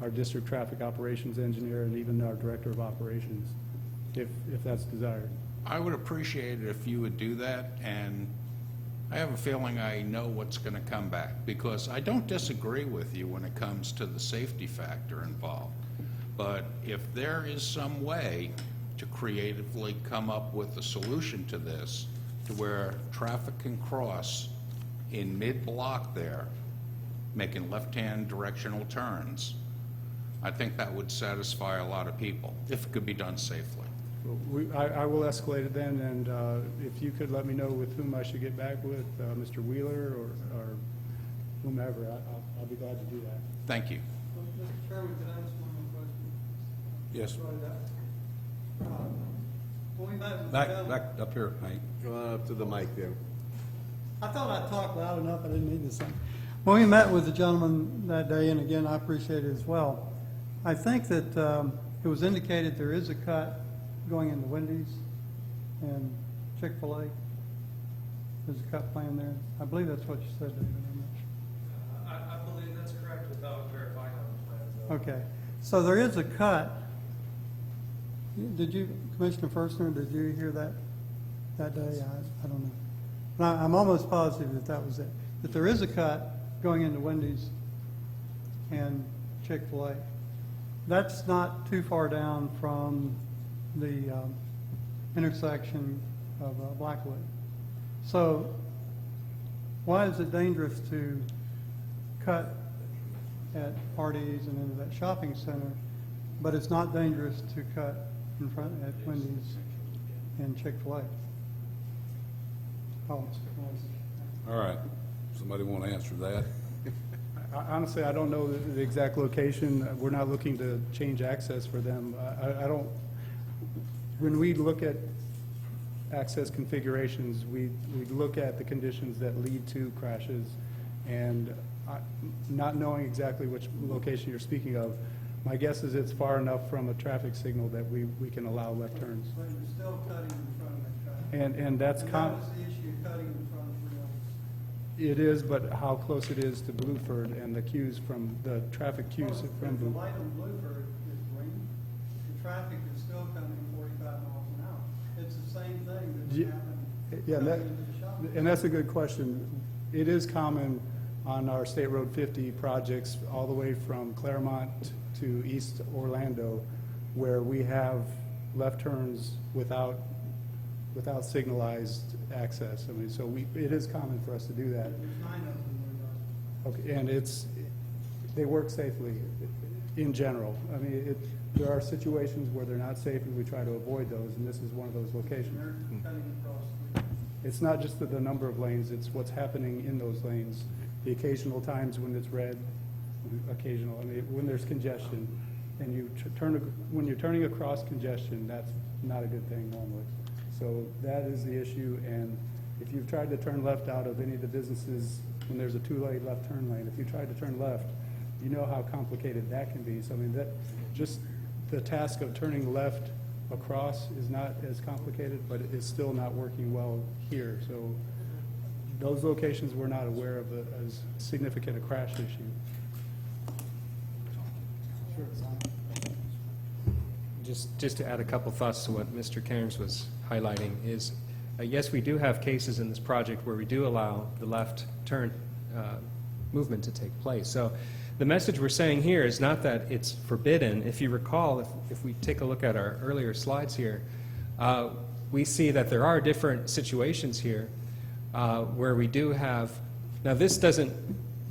our district traffic operations engineer and even our director of operations, if that's desired. I would appreciate it if you would do that, and I have a feeling I know what's going to come back, because I don't disagree with you when it comes to the safety factor involved. But if there is some way to creatively come up with a solution to this, to where traffic can cross in mid-block there, making left-hand directional turns, I think that would satisfy a lot of people, if it could be done safely. I will escalate it then, and if you could let me know with whom I should get back with, Mr. Wheeler or whomever, I'll be glad to do that. Thank you. Mr. Chairman, can I ask one more question? Yes. When we met with the Back gentleman- up here, Hank. Go on up to the mic there. I thought I'd talk loud enough, I didn't need to sing. When we met with the gentleman that day, and again, I appreciate it as well, I think that it was indicated there is a cut going into Wendy's and Chick-fil-A. There's a cut plan there. I believe that's what you said, David. I believe that's correct without verifying on the plans. Okay, so there is a cut. Did you, Commissioner Firstner, did you hear that day? I don't know. But I'm almost positive that was it. That there is a cut going into Wendy's and Chick-fil-A. That's not too far down from the intersection of Blackwood. So why is it dangerous to cut at Hardee's and into that shopping center, but it's not dangerous to cut in front at Wendy's and Chick-fil-A? Oh, All right. Somebody want to answer that? Honestly, I don't know the exact location. We're not looking to change access for them. I don't, when we look at access configurations, we look at the conditions that lead to crashes, and not knowing exactly which location you're speaking of, my guess is it's far enough from a traffic signal that we can allow left turns. But you're still cutting in front of that traffic. And that's And that was the issue, cutting in front of the lanes. it is, but how close it is to Blueford and the cues from, the traffic cues Well, from if the Blue. light on Blueford is green, the traffic is still coming 45 miles an hour. It's the same thing that's Ye- happening Yeah, coming into the shop. and that's a good question. It is common on our State Road 50 projects all the way from Claremont to East Orlando, where we have left turns without signalized access. I mean, so it is common for us to do that. There's 9 of them. Okay, and they work safely in general. I mean, there are situations where they're not safe, and we try to avoid those, and this is one of those locations. They're cutting across the It's not just the number of lanes, it's what's happening in those lanes. The occasional times when it's red, occasional, I mean, when there's congestion, and when you're turning across congestion, that's not a good thing normally. So that is the issue, and if you've tried to turn left out of any of the businesses, when there's a two-lane left turn lane, if you tried to turn left, you know how complicated that can be. So I mean, that, just the task of turning left across is not as complicated, but it's still not working well here. So those locations we're not aware of as significant a crash issue. Just to add a couple thoughts to what Mr. Cairns was highlighting is, yes, we do have cases in this project where we do allow the left turn movement to take place. So the message we're saying here is not that it's forbidden. If you recall, if we take a look at our earlier slides here, we see that there are different situations here where we do have, now this doesn't,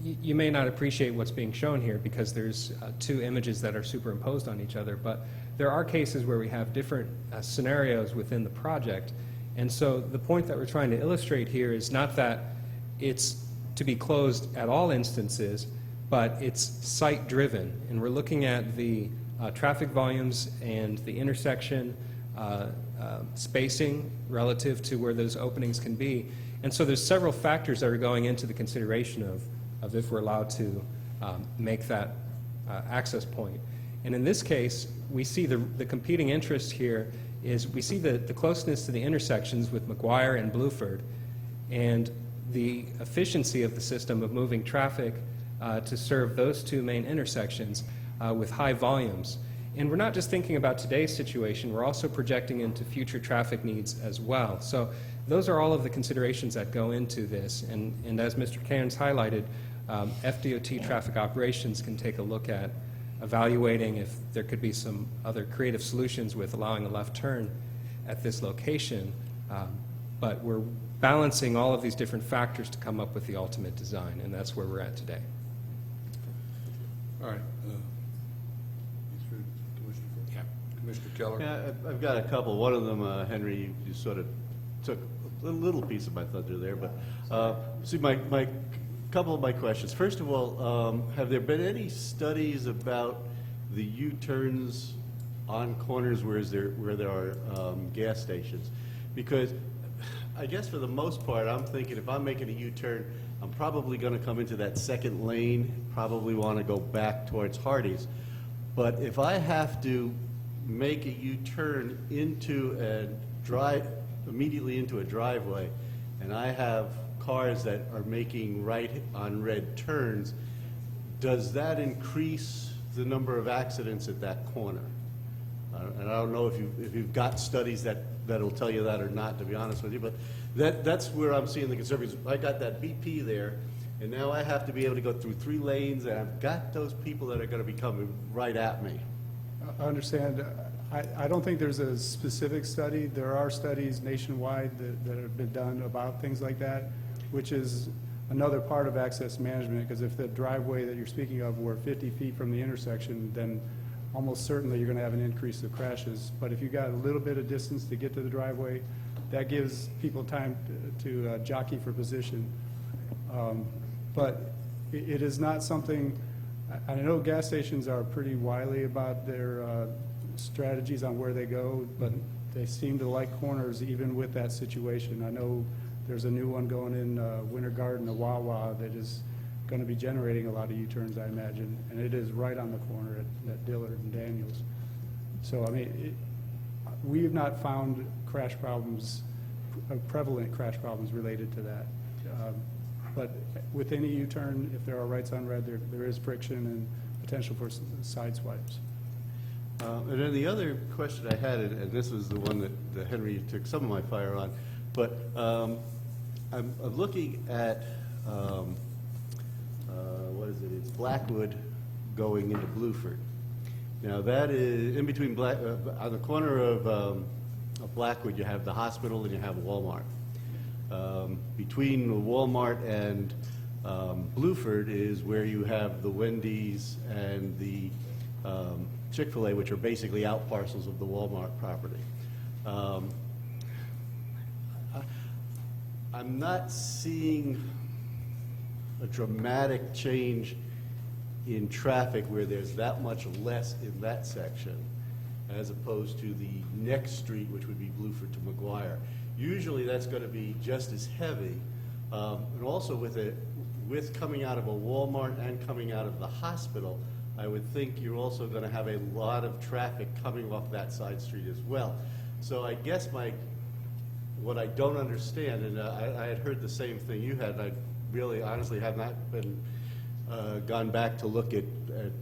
you may not appreciate what's being shown here because there's two images that are superimposed on each other, but there are cases where we have different scenarios within the project. And so the point that we're trying to illustrate here is not that it's to be closed at all instances, but it's site-driven. And we're looking at the traffic volumes and the intersection spacing relative to where those openings can be. And so there's several factors that are going into the consideration of if we're allowed to make that access point. And in this case, we see the competing interest here is we see the closeness to the intersections with McGuire and Blueford and the efficiency of the system of moving traffic to serve those two main intersections with high volumes. And we're not just thinking about today's situation, we're also projecting into future traffic needs as well. So those are all of the considerations that go into this. And as Mr. Cairns highlighted, FDOT traffic operations can take a look at evaluating if there could be some other creative solutions with allowing a left turn at this location. But we're balancing all of these different factors to come up with the ultimate design, and that's where we're at today. All right. Commissioner Keller? Yeah, I've got a couple. One of them, Henry, you sort of took a little piece of my thunder there, but see, my couple of my questions. First of all, have there been any studies about the U-turns on corners where there are gas stations? Because I guess for the most part, I'm thinking if I'm making a U-turn, I'm probably going to come into that second lane, probably want to go back towards Hardee's. But if I have to make a U-turn into immediately into a driveway, and I have cars that are making right on red turns, does that increase the number of accidents at that corner? And I don't know if you've got studies that'll tell you that or not, to be honest with you, but that's where I'm seeing the concern. Because I got that BP there, and now I have to be able to go through 3 lanes, and I've got those people that are going to be coming right at me. I understand. I don't think there's a specific study. There are studies nationwide that have been done about things like that, which is another part of access management, because if the driveway that you're speaking of were 50 feet from the intersection, then almost certainly you're going to have an increase of crashes. But if you got a little bit of distance to get to the driveway, that gives people time to jockey for position. But it is not something, I know gas stations are pretty wily about their strategies on where they go, but they seem to like corners even with that situation. I know there's a new one going in Winter Garden, a Wawa, that is going to be generating a lot of U-turns, I imagine, and it is right on the corner at Dillard and Daniels. So, I mean, we have not found crash problems prevalent crash problems related to that. But with any U-turn, if there are rights on red, there is friction and potential for side swipes. And then the other question I had, and this was the one that Henry took some of my fire on, but I'm looking at, what is it? It's Blackwood going into Blueford. Now that is in between on the corner of Blackwood, you have the hospital and you have Walmart. Between the Walmart and Blueford is where you have the Wendy's and the Chick-fil-A, which are basically out parcels of the Walmart property. I'm not seeing a dramatic change in traffic where there's that much less in that section as opposed to the next street, which would be Blueford to McGuire. Usually that's going to be just as heavy. And also with coming out of a Walmart and coming out of the hospital, I would think you're also going to have a lot of traffic coming off that side street as well. So I guess what I don't understand, and I had heard the same thing you had, and I really honestly have not been gone back to look at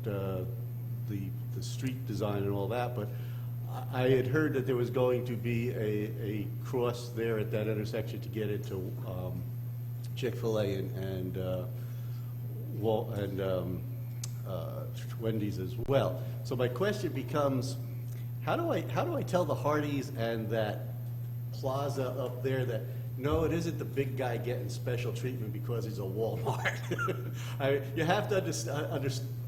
the street design and all that, but I had heard that there was going to be a cross there at that intersection to get into Chick-fil-A and Wendy's as well. So my question becomes, how do I tell the Hardys and that plaza up there that no, it isn't the big guy getting special treatment because he's a Walmart? You have to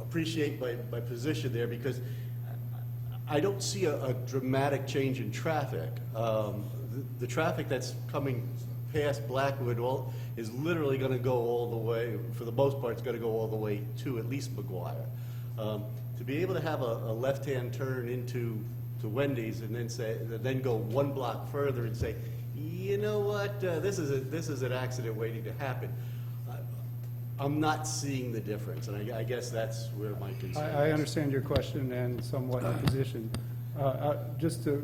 appreciate my position there, because I don't see a dramatic change in traffic. The traffic that's coming past Blackwood is literally going to go all the way, for the most part, it's going to go all the way to at least McGuire. To be able to have a left-hand turn into Wendy's and then go one block further and say, you know what, this is an accident waiting to happen. I'm not seeing the difference, and I guess that's where my concern is. I understand your question and somewhat your position. Just to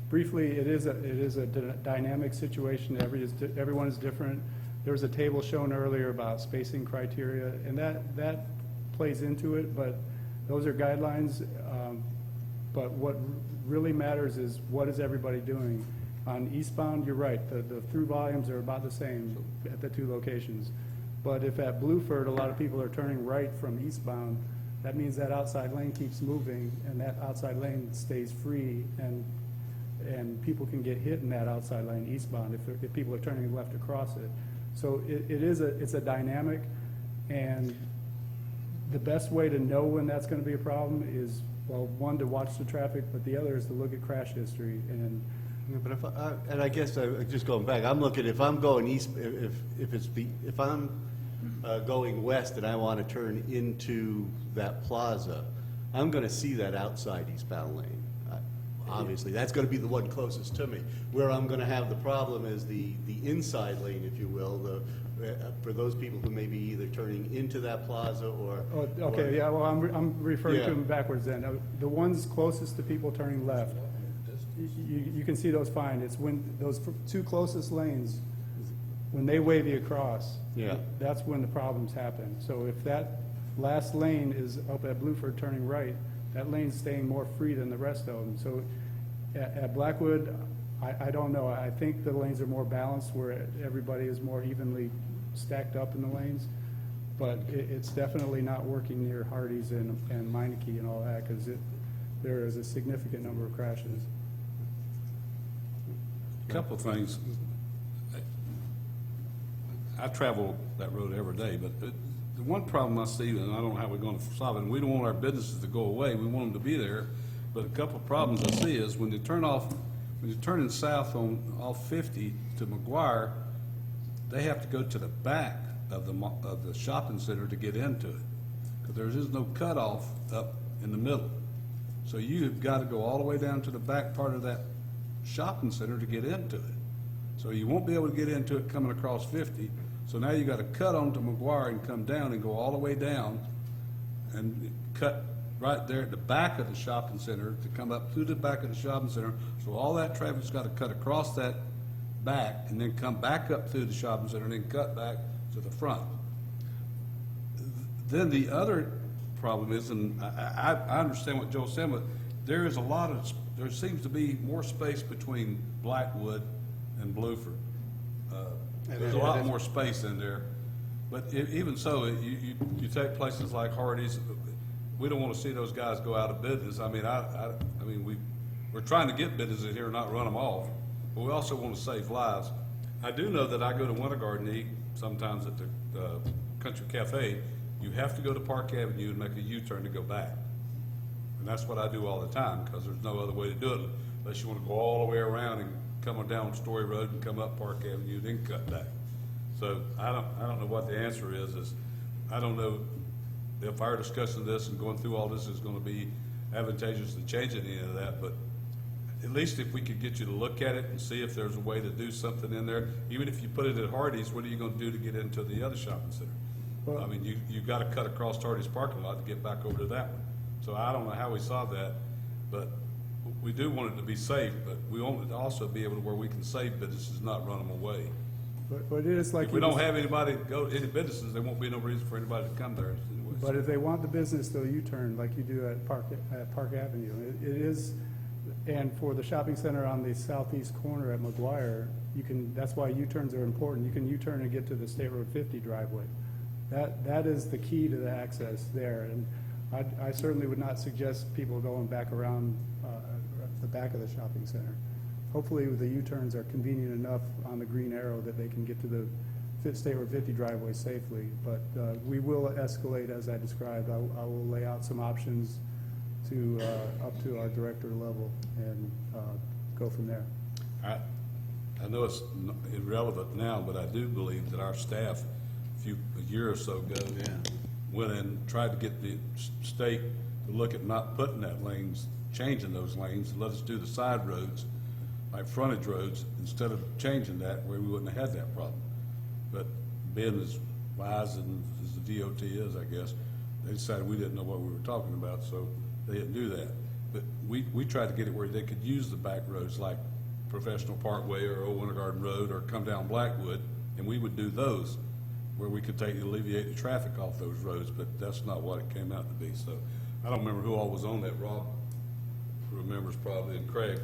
briefly, it is a dynamic situation. Everyone is different. There was a table shown earlier about spacing criteria, and that plays into it, but those are guidelines. But what really matters is what is everybody doing. On eastbound, you're right, the through volumes are about the same at the two locations. But if at Blueford, a lot of people are turning right from eastbound, that means that outside lane keeps moving, and that outside lane stays free, and people can get hit in that outside lane eastbound if people are turning left across it. So it's a dynamic, and the best way to know when that's going to be a problem is, well, one, to watch the traffic, but the other is to look at crash history. And yeah, but and I guess just going back, I'm looking, if I'm going east, if I'm going west and I want to turn into that plaza, I'm going to see that outside eastbound lane. Obviously, that's going to be the one closest to me. Where I'm going to have the problem is the inside lane, if you will, for those people who may be either turning into that plaza or... yeah, well, I'm referring Yeah. to them backwards then. The ones closest to people turning left, you can see those fine. It's when those two closest lanes, when they wave you across, Yeah. that's when the problems happen. So if that last lane is up at Blueford turning right, that lane's staying more free than the rest of them. So at Blackwood, I don't know. I think the lanes are more balanced where everybody is more evenly stacked up in the lanes. But it's definitely not working near Hardee's and Meineke and all that, because there is a significant number of crashes. Couple things. I travel that road every day, but the one problem I see, and I don't know how we're going to solve it, and we don't want our businesses to go away, we want them to be there, but a couple of problems I see is when you're turning south off 50 to McGuire, they have to go to the back of the shopping center to get into it, because there is no cutoff up in the middle. So you've got to go all the way down to the back part of that shopping center to get into it. So you won't be able to get into it coming across 50. So now you got to cut onto McGuire and come down and go all the way down and cut right there at the back of the shopping center to come up through the back of the shopping center. So all that traffic's got to cut across that back and then come back up through the shopping center and then cut back to the front. Then the other problem is, and I understand what Joel said, but there is there seems to be more space between Blackwood and Blueford. There's a lot more space in there. But even so, you take places like Hardee's, we don't want to see those guys go out of business. I mean, we're trying to get businesses here, not run them off, but we also want to save lives. I do know that I go to Winter Garden and eat sometimes at the Country Cafe. You have to go to Park Avenue and make a U-turn to go back. And that's what I do all the time, because there's no other way to do it unless you want to go all the way around and come on down Story Road and come up Park Avenue, then cut back. So I don't know what the answer is I don't know if our discussion of this and going through all this is going to be advantageous to changing any of that, but at least if we could get you to look at it and see if there's a way to do something in there, even if you put it at Hardee's, what are you going to do to get into the other shopping center? Well, I mean, you've got to cut across Hardee's parking lot to get back over to that one. So I don't know how we solve that, but we do want it to be safe, but we want it to also be able to where we can save businesses, not run them away. but it is like. If we don't have anybody go to any businesses, there won't be no reason for anybody to come there anyway. But if they want the business, they'll U-turn like you do at Park Avenue. It is, and for the shopping center on the southeast corner at McGuire, that's why U-turns are important. You can U-turn and get to the State Road 50 driveway. That is the key to the access there. And I certainly would not suggest people going back around the back of the shopping center. Hopefully the U-turns are convenient enough on the green arrow that they can get to the State Road 50 driveway safely. But we will escalate as I described. I will lay out some options to up to our director level and go from there. I know it's irrelevant now, but I do believe that our staff, a year or so ago, went and tried to get the state to look at not putting that lanes, changing those lanes, and let us do the side roads, like frontage roads, instead of changing that where we wouldn't have had that problem. But being as wise as the DOT is, I guess, they decided we didn't know what we were talking about, so they didn't do that. But we tried to get it where they could use the back roads like Professional Parkway or Old Winter Garden Road or come down Blackwood, and we would do those where we could alleviate the traffic off those roads, but that's not what it came out to be. So I don't remember who all was on that. Rob remembers probably, and Craig.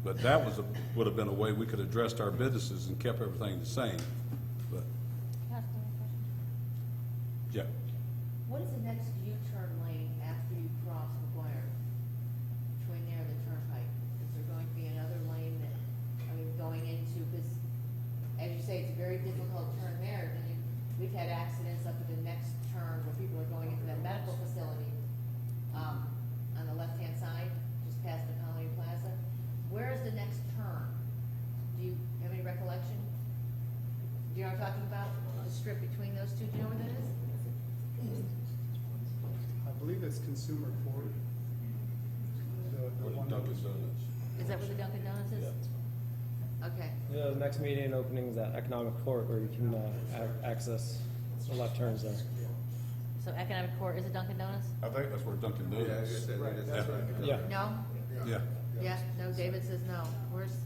But that would have been a way we could have addressed our businesses and kept everything the same. But Can I ask one question? yeah, What is the next U-turn lane after you cross McGuire? Between there and the turnpike? Is there going to be another lane that, going into, because as you say, it's a very difficult turn there. We've had accidents up at the next turn where people are going into that medical facility, on the left-hand side, just past the Colony Plaza. Where is the next turn? Do you have any recollection? Do you know what I'm talking about? The strip between those two, do you know where that is? I believe it's Consumer Court. The one that was- Is that where the Dunkin' Donuts is? Okay. The next meeting opening is at Economic Court where you can access the left turns there. So Economic Court is a Dunkin' Donuts? I think that's where Dunkin' Donuts is. Yeah. No? Yeah. Yeah, no, David says no. Where's,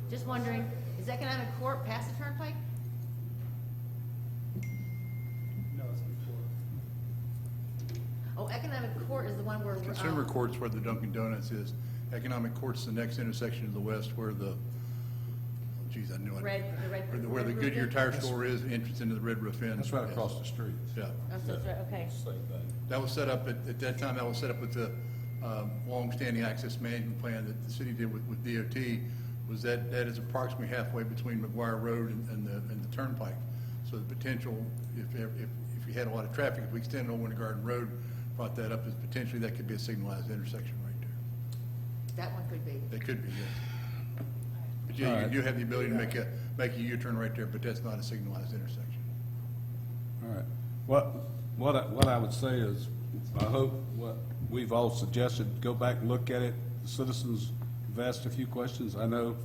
just wondering, is Economic Court past the turnpike? No, it's before. Oh, Economic Court is the one where. Consumer Court's where the Dunkin' Donuts is. Economic Court's the next intersection to the west where the, geez, I knew it. Where the red Goodyear roof Tire Store is, entrance into the Red Roof Inn. That's right across the street. Yeah. Oh, so it's right, okay. Same thing. That was set up, at that time, that was set up with the long-standing access management plan that the city did with DOT, was that is approximately halfway between McGuire Road and the Turnpike. So the potential, if you had a lot of traffic, if we extended Old Winter Garden Road, brought that up, as potentially that could be a signalized intersection right there. That one could be. That could be, yes. But yeah, All you right. do have the ability to make a U-turn right there, but that's not a signalized intersection. All right. What I would say is, I hope what we've all suggested, go back and look at it. The citizens have asked a few questions. I know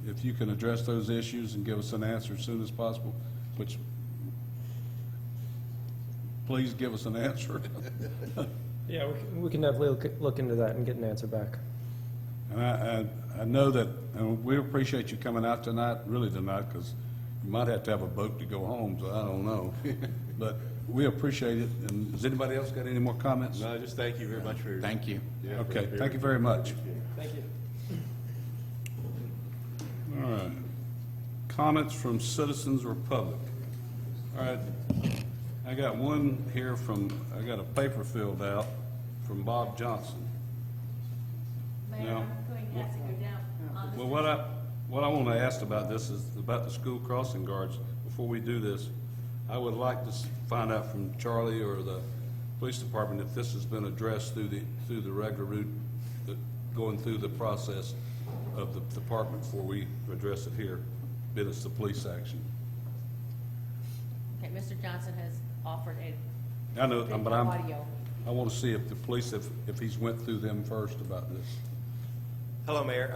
if you can address those issues and give us an answer as soon as possible, which please give us an answer. Yeah, we can definitely look into that and get an answer back. And I know that, and we appreciate you coming out tonight, because you might have to have a boat to go home, so I don't know. But we appreciate it. And does anybody else got any more comments? No, just thank you very much for. Thank you. Yeah, Okay, for- thank you very much. Thank you. All right. Comments from citizens or public? All right. I got one here I got a paper filled out from Bob Johnson. Mayor, No. I'm going to have to go down on this. Well, what I want to ask about this is about the school crossing guards. Before we do this, I would like to find out from Charlie or the police department if this has been addressed through the regular route, going through the process of the department before we address it here, bid it's the police action. Okay, Mr. Johnson has offered a I know, but audio. I want to see if the police, if he's went through them first about this. Hello, Mayor.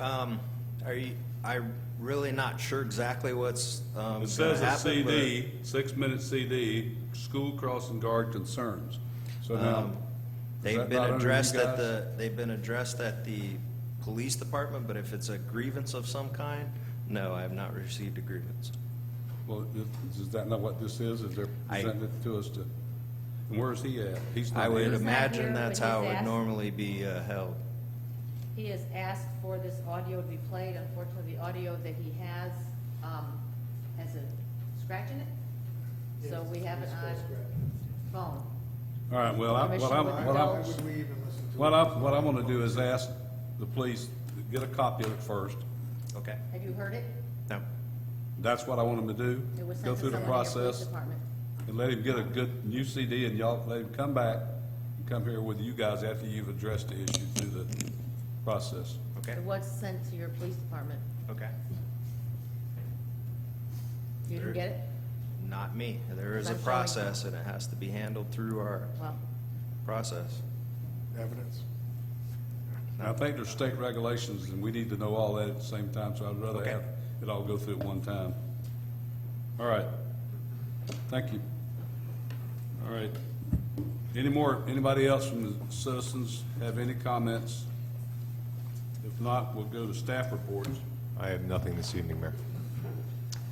I'm really not sure exactly what's It going to says a happen. CD, 6-minute CD, school crossing guard concerns. So now, is They've that been not under you addressed at guys? they've been addressed at the police department, but if it's a grievance of some kind, no, I have not received a grievance. Well, is that not what this is? Is they're presenting it to us to, and where is he at? He's I not would here. not imagine here, that's but how he's it would asked. normally be held. He has asked for this audio to be played. Unfortunately, the audio that he has a scratch in it. So we have it on phone. All right, well, Permission with indulge. what I want to do is ask the police to get a copy of it first. Okay. Have you heard it? No. That's what I want them to do. It was Go sent to through the someone in your police process department. and let him get a good new CD and y'all let him come back and come here with you guys after you've addressed the issue through the process. Okay. It was sent to your police department. Okay. You didn't get it? Not me. There is a I'm showing- process, and it has to be handled through our Well, process. Evidence? I think there's state regulations and we need to know all that at the same time, so I'd rather Okay. have it all go through at one time. All right. Thank you. All right. Anybody else from the citizens have any comments? If not, we'll go to staff reports. I have nothing this evening, Mayor.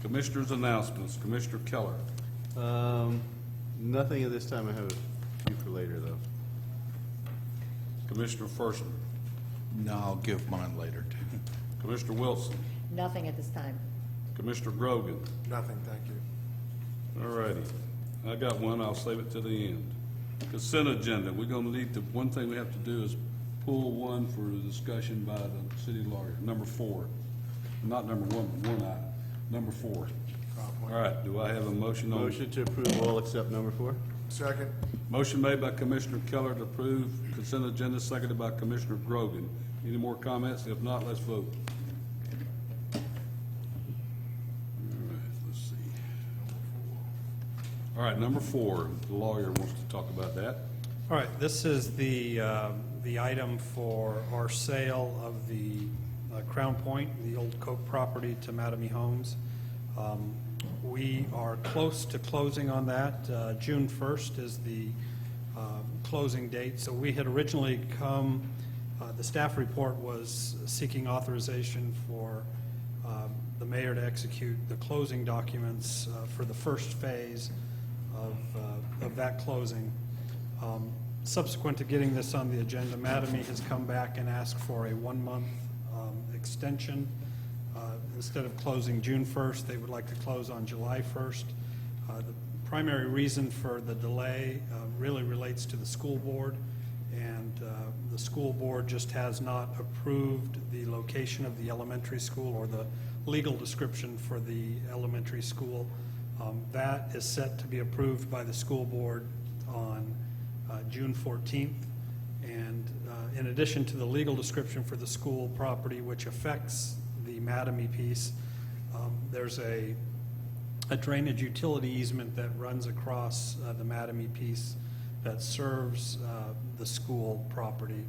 Commissioners' announcements. Commissioner Keller. Nothing at this time. I have a few for later, though. Commissioner Fershman. No, I'll give mine later, too. Commissioner Wilson. nothing at this time. Commissioner Grogan. Nothing, thank you. All righty. I got one. I'll save it to the end. Consent agenda. We're going to need to, one thing we have to do is pull one for discussion by the city lawyer. Number 4. Not number 1, but one item. Number 4. All right. Do I have a motion on? Motion to approve all except number 4? Second. Motion made by Commissioner Keller to approve consent agenda, seconded by Commissioner Grogan. Any more comments? If not, let's vote. All right, let's see. All right, number 4, the lawyer wants to talk about that. All right, this is the item for our sale of the Crown Point, the old Coke property to Mattamy Homes. We are close to closing on that. June 1st is the closing date. So we had originally come, the staff report was seeking authorization for the mayor to execute the closing documents for the first phase of that closing. Subsequent to getting this on the agenda, Mattamy has come back and asked for a 1-month extension. Instead of closing June 1st, they would like to close on July 1st. The primary reason for the delay really relates to the school board, and the school board just has not approved the location of the elementary school or the legal description for the elementary school. That is set to be approved by the school board on June 14th. And in addition to the legal description for the school property, which affects the Mattamy piece, there's a drainage utility easement that runs across the Mattamy piece that serves the school property,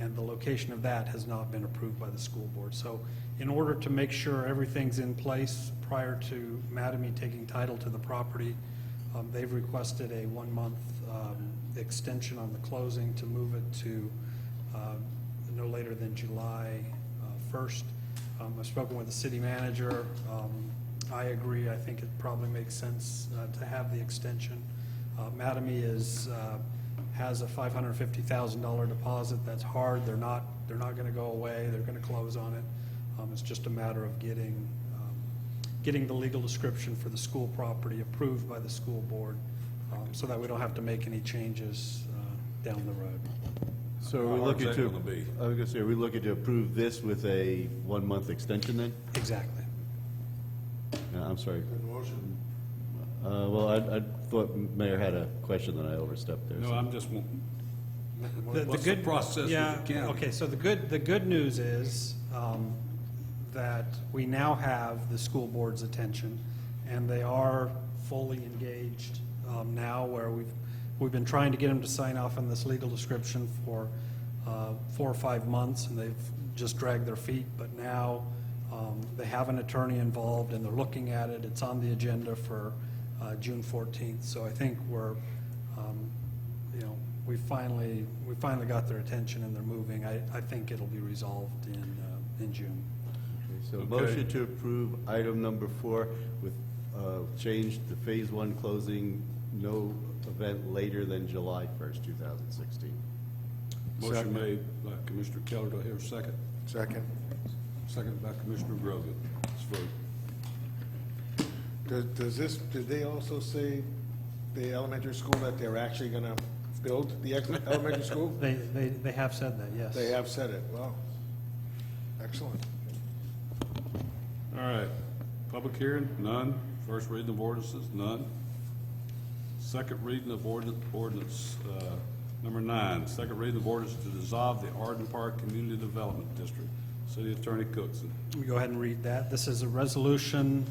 and the location of that has not been approved by the school board. So in order to make sure everything's in place prior to Mattamy taking title to the property, They've requested a 1-month extension on the closing to move it to no later than July 1st. I've spoken with the city manager. I agree. I think it probably makes sense to have the extension. Mattamy has a $550,000 deposit. That's hard. They're not going to go away. They're going to close on it. It's just a matter of getting the legal description for the school property approved by the school board, so that we don't have to make any changes down the road. So are we How hard's looking that to, gonna be? I was gonna say, are we looking to approve this with a 1-month extension then? Exactly. I'm sorry. Good motion. Well, I thought Mayor had a question that I overstepped there. No, so- I'm just, The what's the good process with the yeah, county? okay, so the good news is that we now have the school board's attention, and they are fully engaged now, where we've been trying to get them to sign off on this legal description for 4 or 5 months, and they've just dragged their feet, but now they have an attorney involved, and they're looking at it. It's on the agenda for June 14th, so I think we're, we finally got their attention, and they're moving. I think it'll be resolved in June. So Okay. motion to approve item number 4 with change to phase 1 closing, no event later than July 1st, 2016. motion Second. made by Commissioner Keller. Do I hear a second? Second. Second by Commissioner Grogan. Let's vote. Does this, did they also say, the elementary school, that they're actually gonna build the elementary school? They have said that, yes. They have said it, wow. Excellent. All right. Public hearing, none. First reading of ordinances, none. Second reading of ordinance number 9. Second reading of ordinance to dissolve the Arden Park Community Development District. City Attorney Cookson. We go ahead and read that. This is a resolution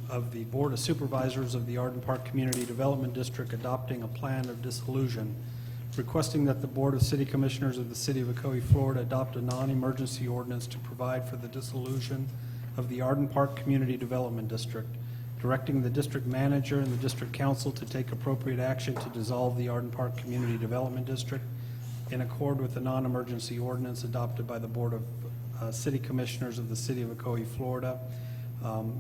of the Board of Supervisors of the Arden Park Community Development District adopting a plan of dissolution, requesting that the Board of City Commissioners of the City of Ocoee, Florida adopt a non-emergency ordinance to provide for the dissolution of the Arden Park Community Development District, directing the district manager and the district council to take appropriate action to dissolve the Arden Park Community Development District in accord with the non-emergency ordinance adopted by the Board of City Commissioners of the City of Ocoee, Florida,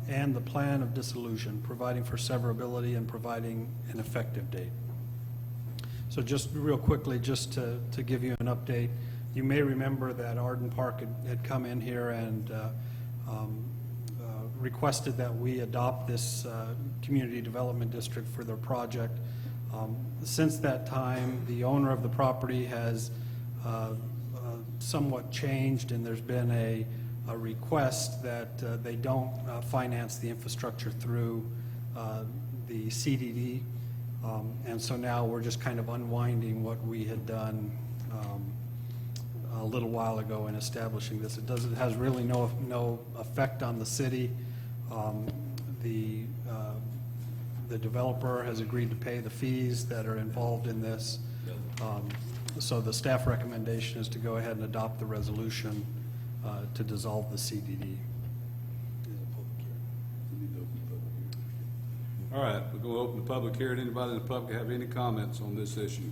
and the plan of dissolution, providing for severability and providing an effective date. So just real quickly, just to give you an update, you may remember that Arden Park had come in here and requested that we adopt this community development district for their project. Since that time, the owner of the property has somewhat changed, and there's been a request that they don't finance the infrastructure through the CDD. And so now we're just kind of unwinding what we had done a little while ago in establishing this. It has really no effect on the city. The developer has agreed to pay the fees that are involved in this. So the staff recommendation is to go ahead and adopt the resolution to dissolve the CDD. All right, we're going to open the public hearing. Anybody in the public have any comments on this issue?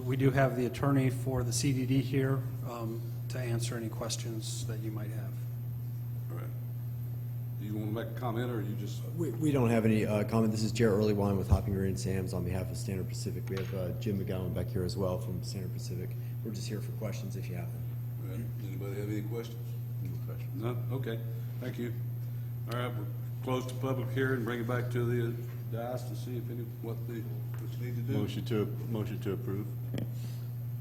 We do have the attorney for the CDD here to answer any questions that you might have. All right. Do you want to make a comment, or you just? We don't have any comment. This is Jared Earlywine with Hopping Green Sam's on behalf of Standard Pacific. We have Jim McGowan back here as well from Standard Pacific. We're just here for questions if you have them. All right. Anybody have any questions? None? Okay, thank you. All right, we'll close the public hearing, bring it back to the dais to see if what you need to do. Motion to approve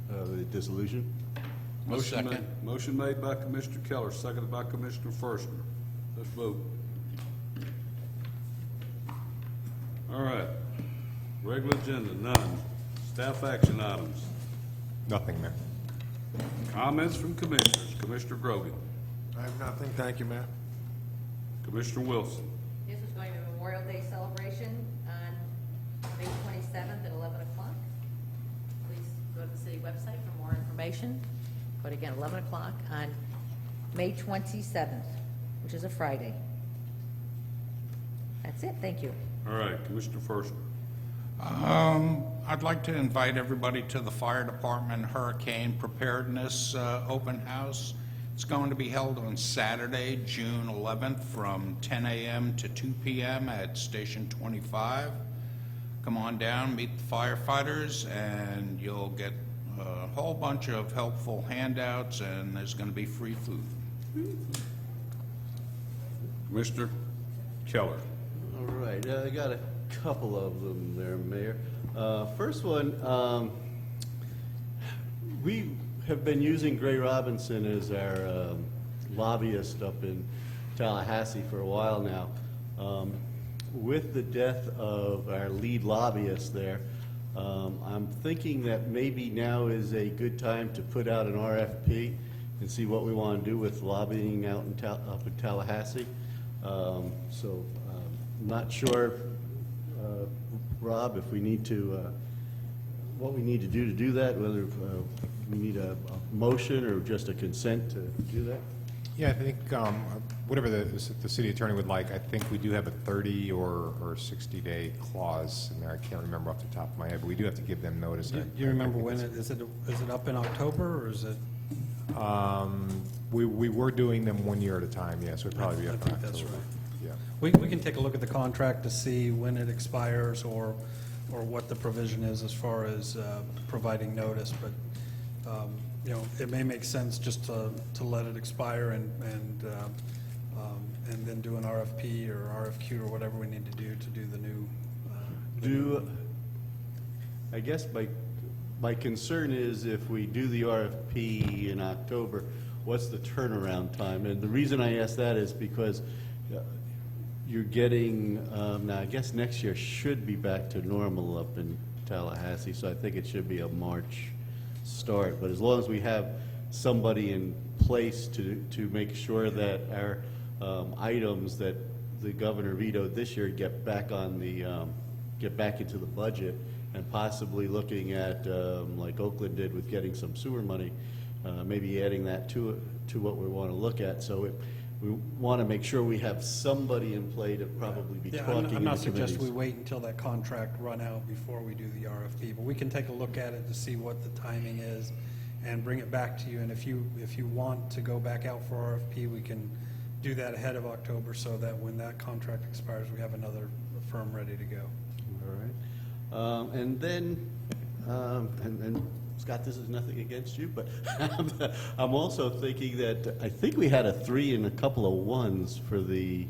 the dissolution. Motion made by Commissioner Keller, seconded by Commissioner Forstner. Let's vote. All right. Regular agenda, none. Staff action items. Nothing, Mayor. Comments from commissioners. Commissioner Grogan. I have nothing, thank you, Mayor. Commissioner Wilson. This is going to be a Memorial Day celebration on May 27th at 11 o'clock. Please go to the city website for more information. But again, 11 o'clock on May 27th, which is a Friday. That's it, thank you. All right, Commissioner Forstner. I'd like to invite everybody to the Fire Department Hurricane Preparedness Open House. It's going to be held on Saturday, June 11th, from 10 a.m. to 2 p.m. at Station 25. Come on down, meet the firefighters, and you'll get a whole bunch of helpful handouts, and there's going to be free food. Commissioner Keller. All right, I got a couple of them there, Mayor. First one, we have been using Gray Robinson as our lobbyist up in Tallahassee for a while now. With the death of our lead lobbyist there, I'm thinking that maybe now is a good time to put out an RFP and see what we want to do with lobbying out in up in Tallahassee. Not sure, Rob, if we need to, what we need to do that, whether we need a motion or just a consent to do that? Yeah, I think whatever the city attorney would like. I think we do have a 30 or 60-day clause in there. I can't remember off the top of my head, but we do have to give them notice. Do you remember when is it up in October, or is it? We were doing them 1 year at a time, yes, so it'd probably be up in I think October. that's right. Yeah. We can take a look at the contract to see when it expires or what the provision is as far as providing notice, but you know, it may make sense just to let it expire and then do an RFP or RFQ or whatever we need to do the new. I guess my concern is if we do the RFP in October, what's the turnaround time? And the reason I ask that is because you're getting, now I guess next year should be back to normal up in Tallahassee, so I think it should be a March start. But as long as we have somebody in place to make sure that our items that the governor vetoed this year get back on the, get back into the budget, and possibly looking at, like Oakland did with getting some sewer money, maybe adding that to what we want to look at. So we want to make sure we have somebody in play to probably be talking in the I'm not committees. suggesting we wait until that contract run out before we do the RFP, but we can take a look at it to see what the timing is and bring it back to you. And if you want to go back out for RFP, we can do that ahead of October so that when that contract expires, we have another firm ready to go. All right. And then, and Scott, this is nothing against you, but I'm also thinking that I think we had a 3 and a couple of 1s for the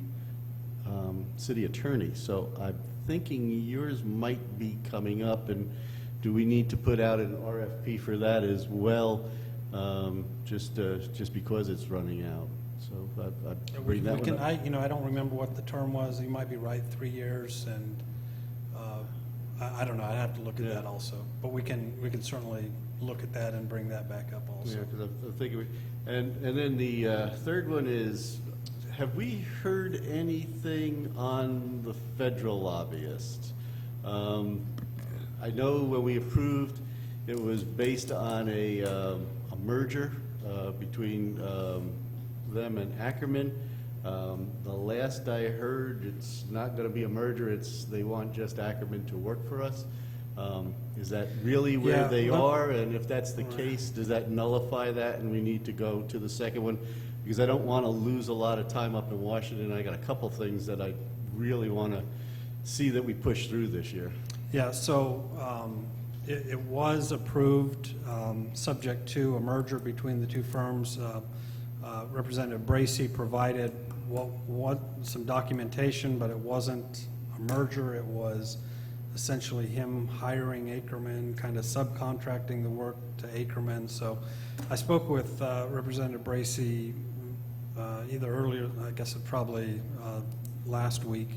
city attorney. So I'm thinking yours might be coming up, and do we need to put out an RFP for that as well, just because it's running out? So I'd bring that one up. I don't remember what the term was. You might be right, 3 years, and I don't know. I'd have to look at that also. But we can certainly look at that and bring that back up also. Yeah, because I'm thinking, and then the third one is, have we heard anything on the federal lobbyist? I know when we approved, it was based on a merger between them and Ackerman. The last I heard, it's not going to be a merger. They want just Ackerman to work for us. Is that really where they are? And if that's the case, does that nullify that and we need to go to the second one? Because I don't want to lose a lot of time up in Washington. I got a couple things that I really want to see that we push through this year. Yeah, so it was approved, subject to a merger between the two firms. Representative Bracey provided some documentation, but it wasn't a merger. It was essentially him hiring Ackerman, kind of subcontracting the work to Ackerman. So I spoke with Representative Bracey either earlier, I guess it probably last week.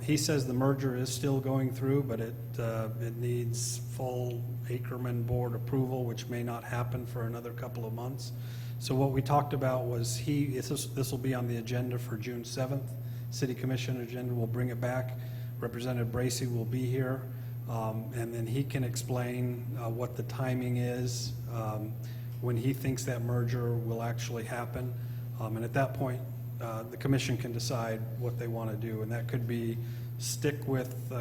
He says the merger is still going through, but it needs full Ackerman board approval, which may not happen for another couple of months. So what we talked about was this will be on the agenda for June 7th. City Commission agenda, we'll bring it back. Representative Bracey will be here, and then he can explain what the timing is, when he thinks that merger will actually happen. And at that point, the commission can decide what they want to do, and that could be stick with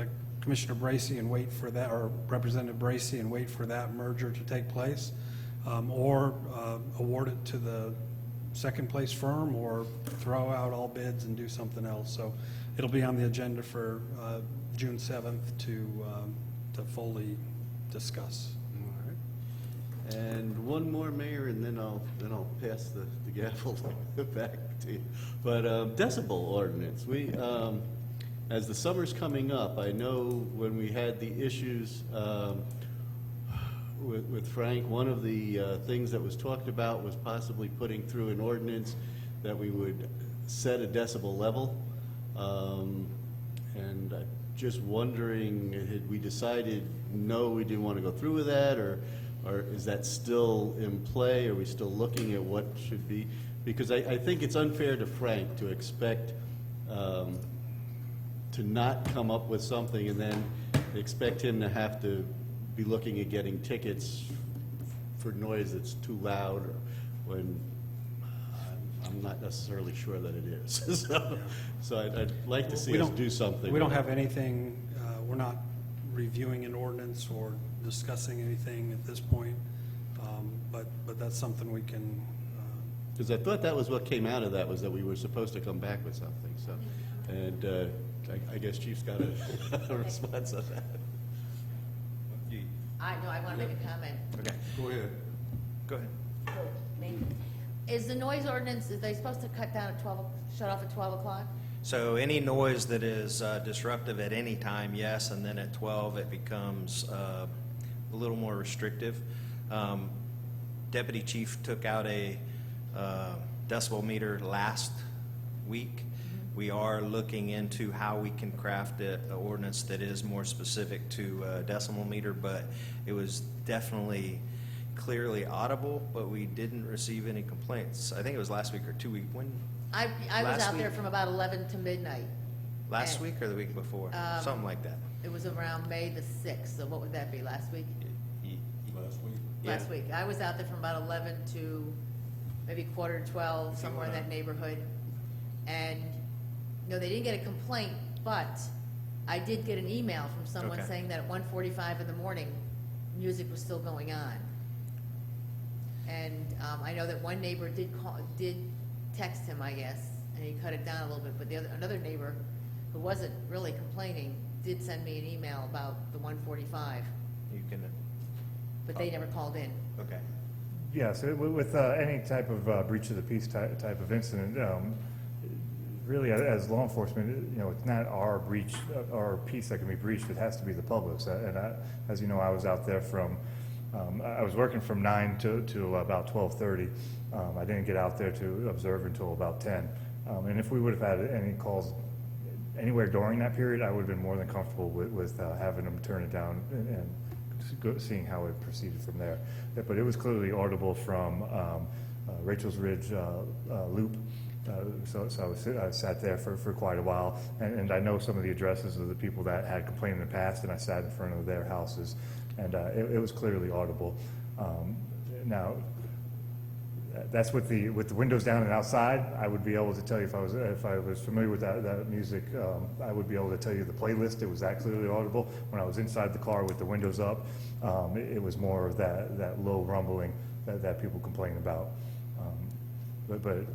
Commissioner Bracy and wait for that, or Representative Bracy and wait for that merger to take place, or award it to the second place firm, or throw out all bids and do something else. So it'll be on the agenda for June 7th to fully discuss. And one more, Mayor, and then I'll pass the gavel back to you. But decibel ordinance, we, as the summer's coming up, I know when we had the issues with Frank, one of the things that was talked about was possibly putting through an ordinance that we would set a decibel level. And just wondering, had we decided, no, we didn't want to go through with that, or is that still in play? Are we still looking at what should be? Because I think it's unfair to Frank to expect to not come up with something and then expect him to have to be looking at getting tickets for noise that's too loud, or when I'm not necessarily sure that it is. So I'd like to see us do something. We don't have anything, we're not reviewing an ordinance or discussing anything at this point, but that's something we can. Because I thought that was what came out of that, was that we were supposed to come back with something, so. And I guess Chief's got a response on that. I want to make a comment. Okay, Go ahead. go ahead. Is the noise ordinance, is they supposed to cut down at 12, shut off at 12 o'clock? So any noise that is disruptive at any time, yes, and then at 12 it becomes a little more restrictive. Deputy Chief took out a decibel meter last week. We are looking into how we can craft an ordinance that is more specific to decimal meter, but it was definitely clearly audible, but we didn't receive any complaints. I think it was last week or 2 weeks. When? I was Last out there week? from about 11 to midnight. Last And, week or the week before? Something like that. It was around May the 6th, so what would that be, last week? Last week. I was out there from about 11 to maybe quarter to 12, somewhere in that neighborhood. And, no, they didn't get a complaint, but I did get an email from someone Okay. saying that at 1:45 in the morning, music was still going on. And I know that one neighbor did text him, I guess, and he cut it down a little bit, but another neighbor who wasn't really complaining did send me an email about the 1:45, You can, but they never called in. okay. Yes, with any type of breach of the peace type of incident, really, as law enforcement, it's not our breach, our peace that can be breached. It has to be the public's. And as you know, I was out there from, I was working from 9 to about 12:30. I didn't get out there to observe until about 10. And if we would have had any calls anywhere during that period, I would have been more than comfortable with having them turn it down and seeing how it proceeded from there. But it was clearly audible from Rachel's Ridge Loop. So I sat there for quite a while, and I know some of the addresses of the people that had complained in the past, and I sat in front of their houses, and it was clearly audible. Now, that's with the windows down and outside. I would be able to tell you if I was familiar with that music. I would be able to tell you the playlist. It was that clearly audible. When I was inside the car with the windows up, it was more of that low rumbling that people complain about. But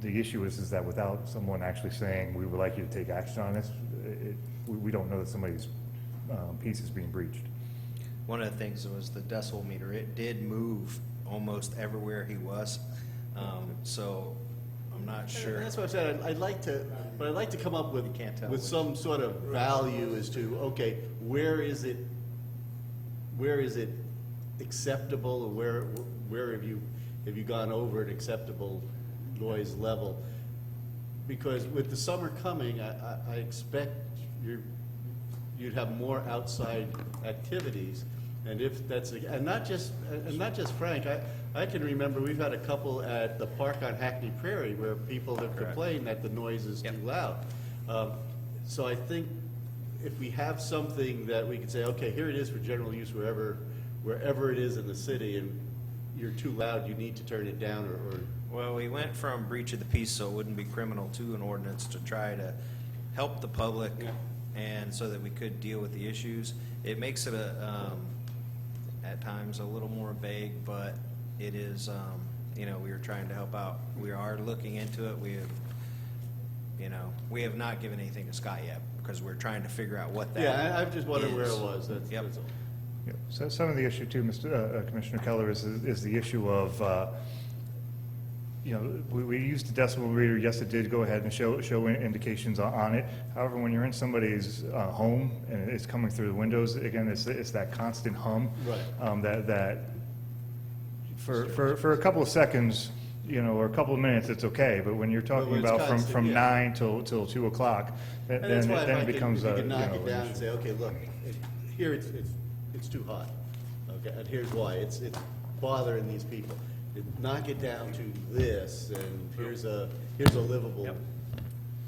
the issue is that without someone actually saying, we would like you to take action on this, we don't know that somebody's peace is being breached. One of the things was the decibel meter. It did move almost everywhere he was, so I'm not sure. That's what I said. I'd like to come up with some sort of value as to, okay, where is it acceptable, or where have you gone over an acceptable noise level? Because with the summer coming, I expect you'd have more outside activities, and if that's and not just Frank. I can remember we've had a couple at the park on Hackney Prairie where people have complained that the noise is too loud. So I think if we have something that we can say, okay, here it is for general use wherever it is in the city, and you're too loud, you need to turn it down, or Well, we went from breach of the peace, so it wouldn't be criminal, to an ordinance to try to help the public and so that we could deal with the issues. It makes it at times a little more vague, but it is, we are trying to help out. We are looking into it. We have not given anything to Scott yet, because we're trying to figure out what that Yeah, I'm just wondering where is. it was, Yep. that's all. Yeah, so some of the issue too, Commissioner Keller, is the issue of, we used the decibel reader. Yes, it did go ahead and show indications on it. However, when you're in somebody's home and it's coming through the windows, again, it's that constant hum. Right. That for a couple of seconds, or a couple of minutes, it's okay. But when you're talking when it's about constant, from yeah. 9 till 2 o'clock, And that's why then it becomes if a, you can knock it an down issue. and say, okay, look, here it's too hot. Okay, and here's why, it's bothering these people. Knock it down to this, and here's a livable.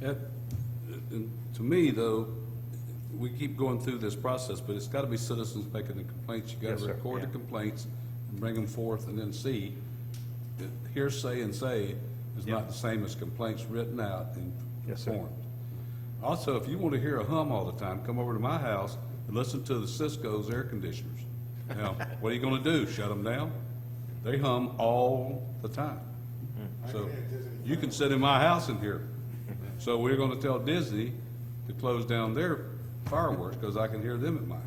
And to me, though, we keep going through this process, but it's got to be citizens making the complaints. You got Yes, to sir. record the Yeah. complaints and bring them forth, and then see. Hearsay and say is not the same as complaints written out and Yes, sir. formed. Also, if you want to hear a hum all the time, come over to my house and listen to the Cisco's air conditioners. Now, what are you going to do? Shut them down? They hum all the time. So you can sit in my house and hear. So we're going to tell Disney to close down their fireworks because I can hear them at my house.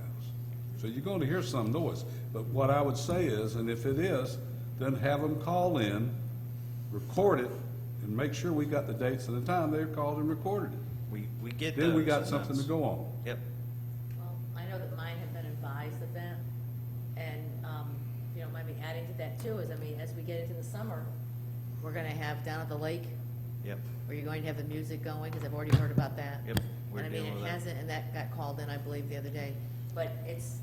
So you're going to hear some noise. But what I would say is, and if it is, then have them call in, record it, and make sure we got the dates and the time they called and recorded it. We get Then we those, got and something to that's- go on. Yep. Well, I know that mine have been advised of that, and, might be adding to that too, is, as we get into the summer, we're gonna have down at the lake, Yep. where you're going to have the music going, because I've already heard about that. Yep. We're And dealing it with that. hasn't, and that got called in, I believe, the other day, but it's,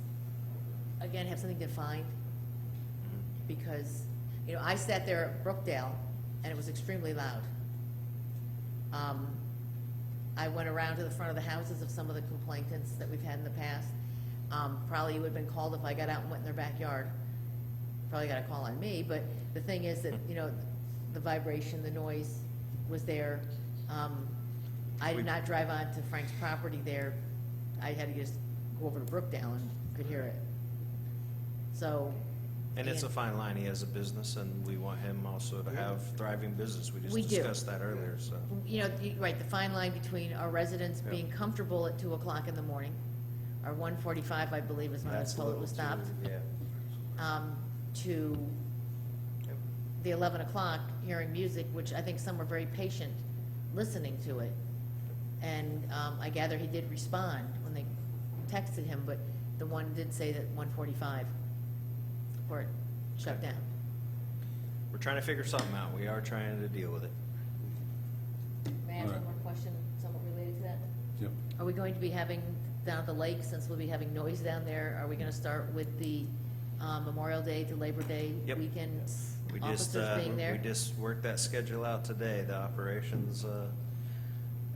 again, have something defined, because, I sat there at Brookdale, and it was extremely loud. I went around to the front of the houses of some of the complainants that we've had in the past. Probably would have been called if I got out and went in their backyard. Probably got a call on me, but the thing is that, the vibration, the noise was there. I did not drive on to Frank's property there. I had to just go over to Brookdale and could hear it. So. And it's a fine line. He has a business, and we want him also to have thriving business. We We just do. discussed that earlier, so. Right, the fine line between our residents being comfortable at 2 o'clock in the morning, or 1:45, I believe, is when I was That's a told it little was stopped, too- Yeah. to the 11 o'clock, hearing music, which I think some were very patient listening to it. And I gather he did respond when they texted him, but the one did say that 1:45, before it shut down. We're trying to figure something out. We are trying to deal with it. May I ask one more question, somewhat related to that? Yep. Are we going to be having, down at the lake, since we'll be having noise down there, are we gonna start with the Memorial Day to Labor Day Yep. weekend We just, officers being there? we just worked that schedule out today. The operations,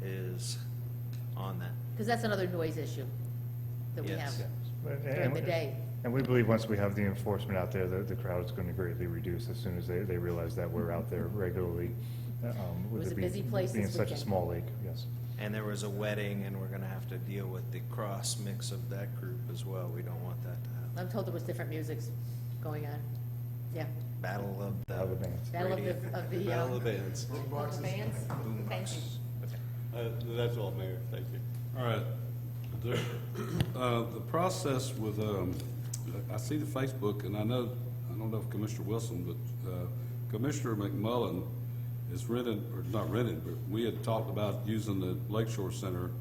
is on that. Because that's another noise issue that we have Yes. during the day. And we believe once we have the enforcement out there, the crowd is going to greatly reduce as soon as they realize that we're out there regularly. With was it a busy place being this such a weekend. small lake, yes. And there was a wedding, and we're gonna have to deal with the cross mix of that group as well. We don't want that to happen. I'm told there was different musics going on. Yeah. Battle of the. Battle of the bands. Battle of radio. the. Battle of the bands. Of the bands? Thank you. That's all, Mayor, thank you. All right. The process with, I see the Facebook, and I don't know if Commissioner Wilson, but Commissioner McMullen is rented, or not rented, but we had talked about using the Lakeshore Center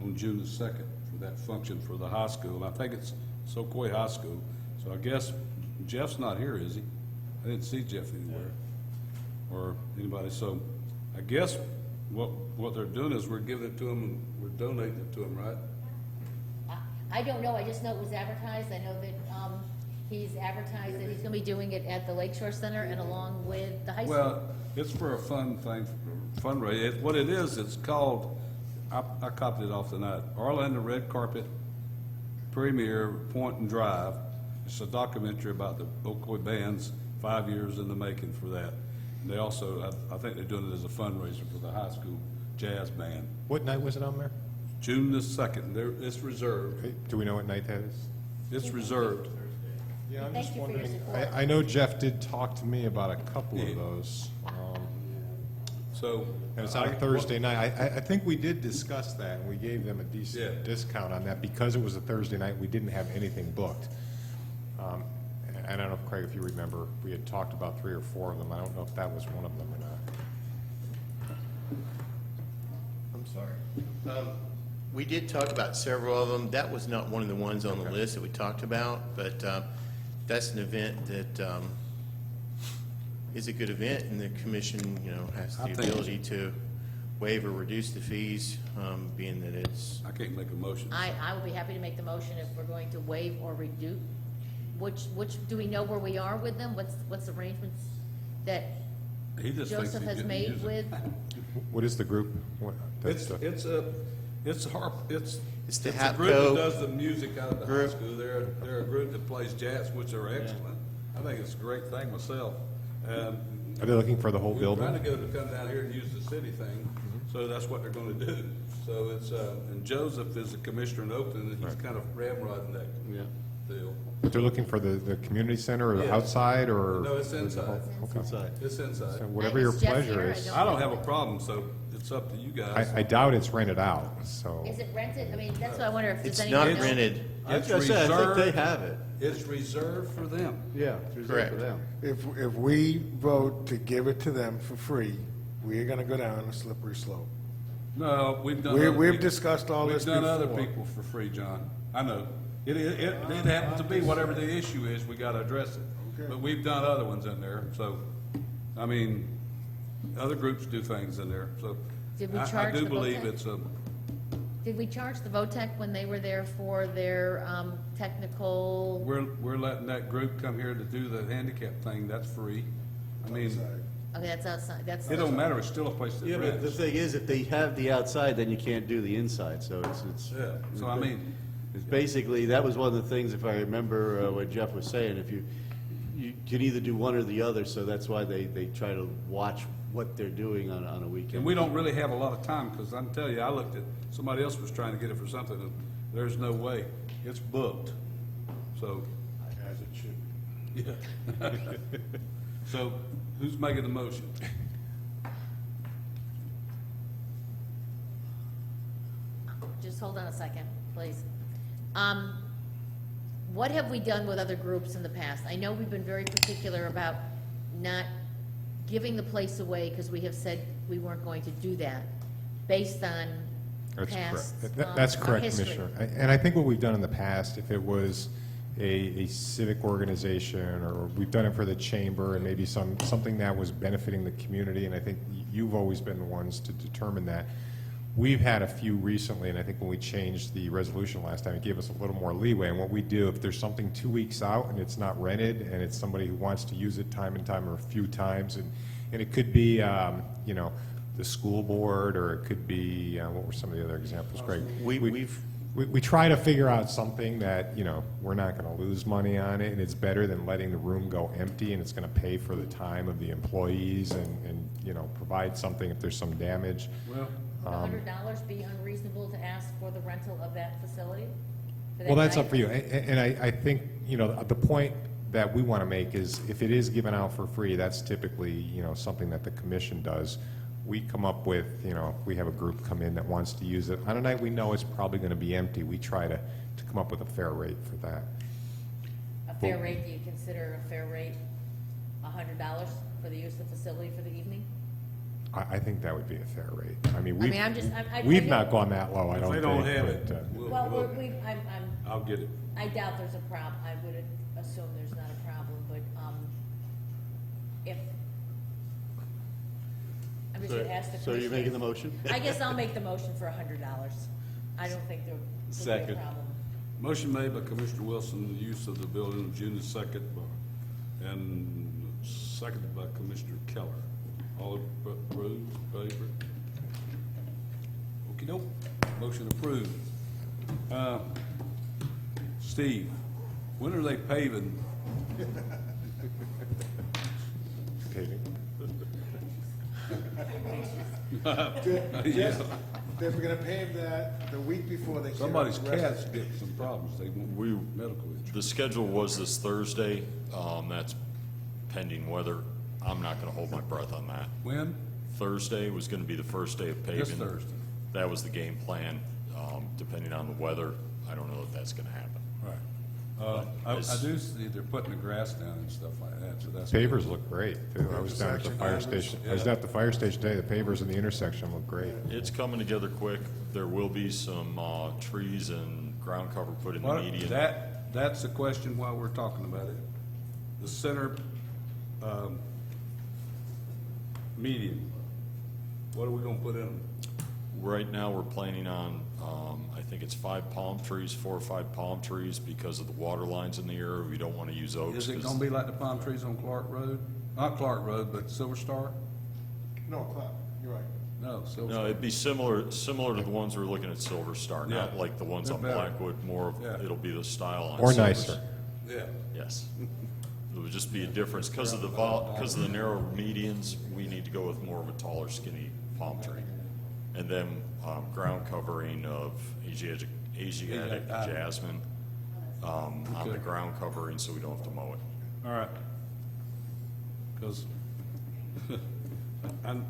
on June the 2nd for that function for the high school. And I think it's Ocoee High School. So I guess Jeff's not here, is he? I didn't see Jeff anywhere, or anybody. So I guess what they're doing is we're giving it to them and we're donating it to them, right? I don't know, I just know it was advertised, I know that, he's advertised that he's gonna be doing it at the Lakeshore Center and along with the high school. Well, it's for a fun thing, fundraiser. What it is, it's called, I copied it off tonight, Orlando Red Carpet Premiere Point and Drive. It's a documentary about the Ocoee bands, 5 years in the making for that. And they also, I think they're doing it as a fundraiser for the high school jazz band. What night was it on there? June the 2nd. It's reserved. Okay, do we know what night that is? It's reserved. Yeah, I'm Thank just you for your wondering, support. I know Jeff did talk to me about a couple Yeah. of those. So. And it's on a Thursday night. I think we did discuss that, and we gave them a decent discount on that. Because it was a Thursday night, we didn't have anything booked. And I don't know, Craig, if you remember, we had talked about 3 or 4 of them. I don't know if that was one of them or not. I'm sorry. We did talk about several of them. That was not one of the ones on the list that we talked about, but that's an event that is a good event, and the commission, has the ability to waive or reduce the fees, being that it's. I can't make a motion. I would be happy to make the motion if we're going to waive or reduce. Which, do we know where we are with them? What's arrangements that He just thinks Joseph he's has getting made music. with? What is the group? It's the HAPCO group that does the music out of the high group. school. They're a group that plays jazz, which are excellent. I think it's a great thing myself. Are they looking for the whole We're building? trying to go to come down here and use the city thing, so that's what they're gonna do. So it's, and Joseph is the commissioner in Oakland, and he's kind of ramrodding that deal. But they're looking for the community center or the Yeah. outside or? No, it's inside. Okay. It's inside. So whatever your Is Jeff pleasure here? is. I don't have a problem, so it's up to you guys. I doubt it's rented out, so. Is it rented? I mean, that's what I wonder if there's It's anyone not knows. rented. I was gonna say, I think they have it. It's reserved for them. Yeah, it's reserved Correct. for them. If we vote to give it to them for free, we're gonna go down a slippery slope. No, we've done. We've other people- discussed all this We've done other before. people for free, John. I know. It happens to be whatever the issue is, we gotta address it. Okay. But we've done other ones in there, so, I mean, other groups do things in there, so. Did we I charge do the believe VOTEC? it's a, Did we charge the VOTEC when they were there for their technical? we're letting that group come here to do the handicap thing, that's free. I mean, Okay, that's outside, that's. it don't matter, it's still a place that Yeah, but the rents. thing is, if they have the outside, then you can't do the inside, so it's. Yeah, so I mean, It's basically, that was one of the things, if I remember what Jeff was saying, if you can either do one or the other, so that's why they try to watch what they're doing on a weekend. and we don't really have a lot of time, because I'm telling you, I looked at, somebody else was trying to get it for something, and there's no way. It's booked, so. As it should be. Yeah. So, who's making the motion? Just hold on a second, please. What have we done with other groups in the past? I know we've been very particular about not giving the place away because we have said we weren't going to do that, based on That's past. correct. That's correct, history. Commissioner. And I think what we've done in the past, if it was a civic organization, or we've done it for the chamber, and maybe something that was benefiting the community, and I think you've always been the ones to determine that. We've had a few recently, and I think when we changed the resolution last time, it gave us a little more leeway. And what we do, if there's something 2 weeks out and it's not rented, and it's somebody who wants to use it time and time or a few times, and it could be, the school board, or it could be, what were some of the other examples, Greg? We try to figure out something that, we're not going to lose money on it, and it's better than letting the room go empty, and it's going to pay for the time of the employees and provide something if there's some damage. Well, Would $100 be unreasonable to ask for the rental of that facility? for that Well, that's night? up for you. And I think, the point that we want to make is, if it is given out for free, that's typically, something that the commission does. We come up with, if we have a group come in that wants to use it, on a night we know it's probably going to be empty, we try to come up with a fair rate for that. A fair rate, do you consider a fair rate $100 for the use of the facility for the evening? I think that would be a fair rate. I mean, I'm we've just, not gone that low, I if don't they think. don't have it, but, well, I'll get it. I doubt there's a problem. I would assume there's not a problem, but, if, I'm just gonna ask the So you're making the commissioners. motion? I guess I'll make the motion for $100. I don't think there would be a Second. problem. Motion made by Commissioner Wilson, the use of the building on June the 2nd, and seconded by Commissioner Keller. All approved, favor? Okey-doke, motion approved. Steve, when are they paving? Paving. Yeah. They were gonna pave that the week before they. Somebody's cat's getting some problems, they want medical insurance. The schedule was this Thursday. That's pending weather. I'm not gonna hold my breath on that. When? Thursday was gonna be the first day of paving. This Thursday. That was the game plan. Depending on the weather, I don't know if that's gonna happen. Right. I do see they're putting the grass down and stuff like that, so that's. Pavers good. look great, too. I was down at the fire station. I was down at the fire station today. The pavers in the intersection look great. It's coming together quick. There will be some trees and ground cover put in the Well, median. that's the question while we're talking about it. The center, median, what are we gonna put in them? Right now, we're planning on, I think it's 4 or 5 palm trees because of the water lines in the area. We don't want to use oaks. Is it 'cause gonna be like the palm trees on Clark Road? Not Clark Road, but Silver Star? No, Cloud, you're right. No, Silver No, Star. it'd be similar to the ones we're looking at Silver Star, not Yeah. like the ones They're on better. Blackwood, more of, Yeah. it'll be the style on. Or Silver. nicer. Yeah. Yes. It would just be a difference, because of the narrow medians, we need to go with more of a taller, skinny palm tree. And then, ground covering of Asiatic jasmine, on the Okay. ground covering, so we don't have to mow it. All right. Because, and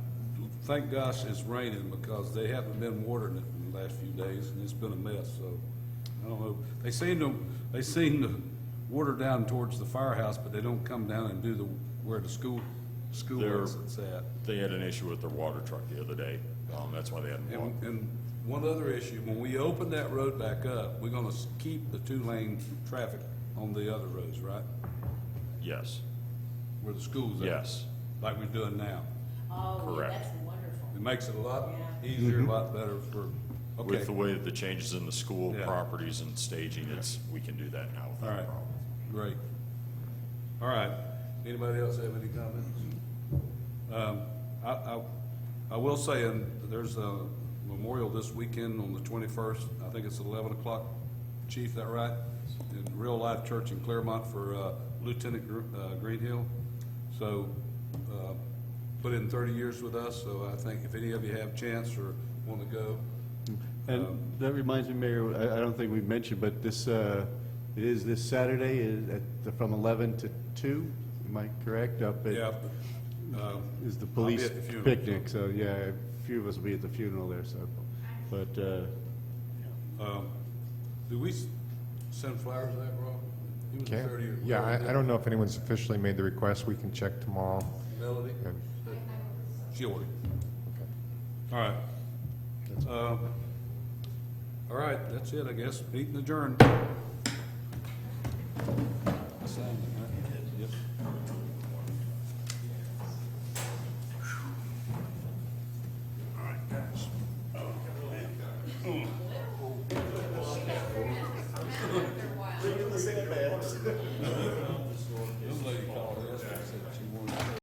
thank gosh it's raining, because they haven't been watering it in the last few days, and it's been a mess, so, I don't know. They seem to water down towards the firehouse, but they don't come down and do where the school exit's at. They had an issue with their water truck the other day, that's why they hadn't walked. And one other issue, when we open that road back up, we're gonna keep the 2-lane traffic on the other roads, right? Yes. Where the school's at? Yes. Like we're doing now. Oh, Correct. yeah, that's wonderful. It makes it a lot easier, a lot better for, okay. With the way that the changes in the school Yeah. properties and staging, we can do that now All without a right, problem. great. All right, anybody else have any comments? I will say, there's a memorial this weekend on the 21st, I think it's 11 o'clock, Chief, that right? In Real Life Church in Claremont for Lieutenant Greenhill. So, put in 30 years with us, so I think if any of you have a chance or want to go. And that reminds me, Mayor, I don't think we mentioned, but this, it is this Saturday from 11 to 2, am I correct? Up at, Yeah. is the I'll be police at the funeral. picnic, so yeah, a few of us will be at the funeral there, so. But, Do we send flowers to that, Rob? He was a Okay. 30-year. Yeah, I don't know if anyone's officially made the request. We can check tomorrow. Melody? And- She ordered. All right. All right, that's it, I guess. Meeting adjourned.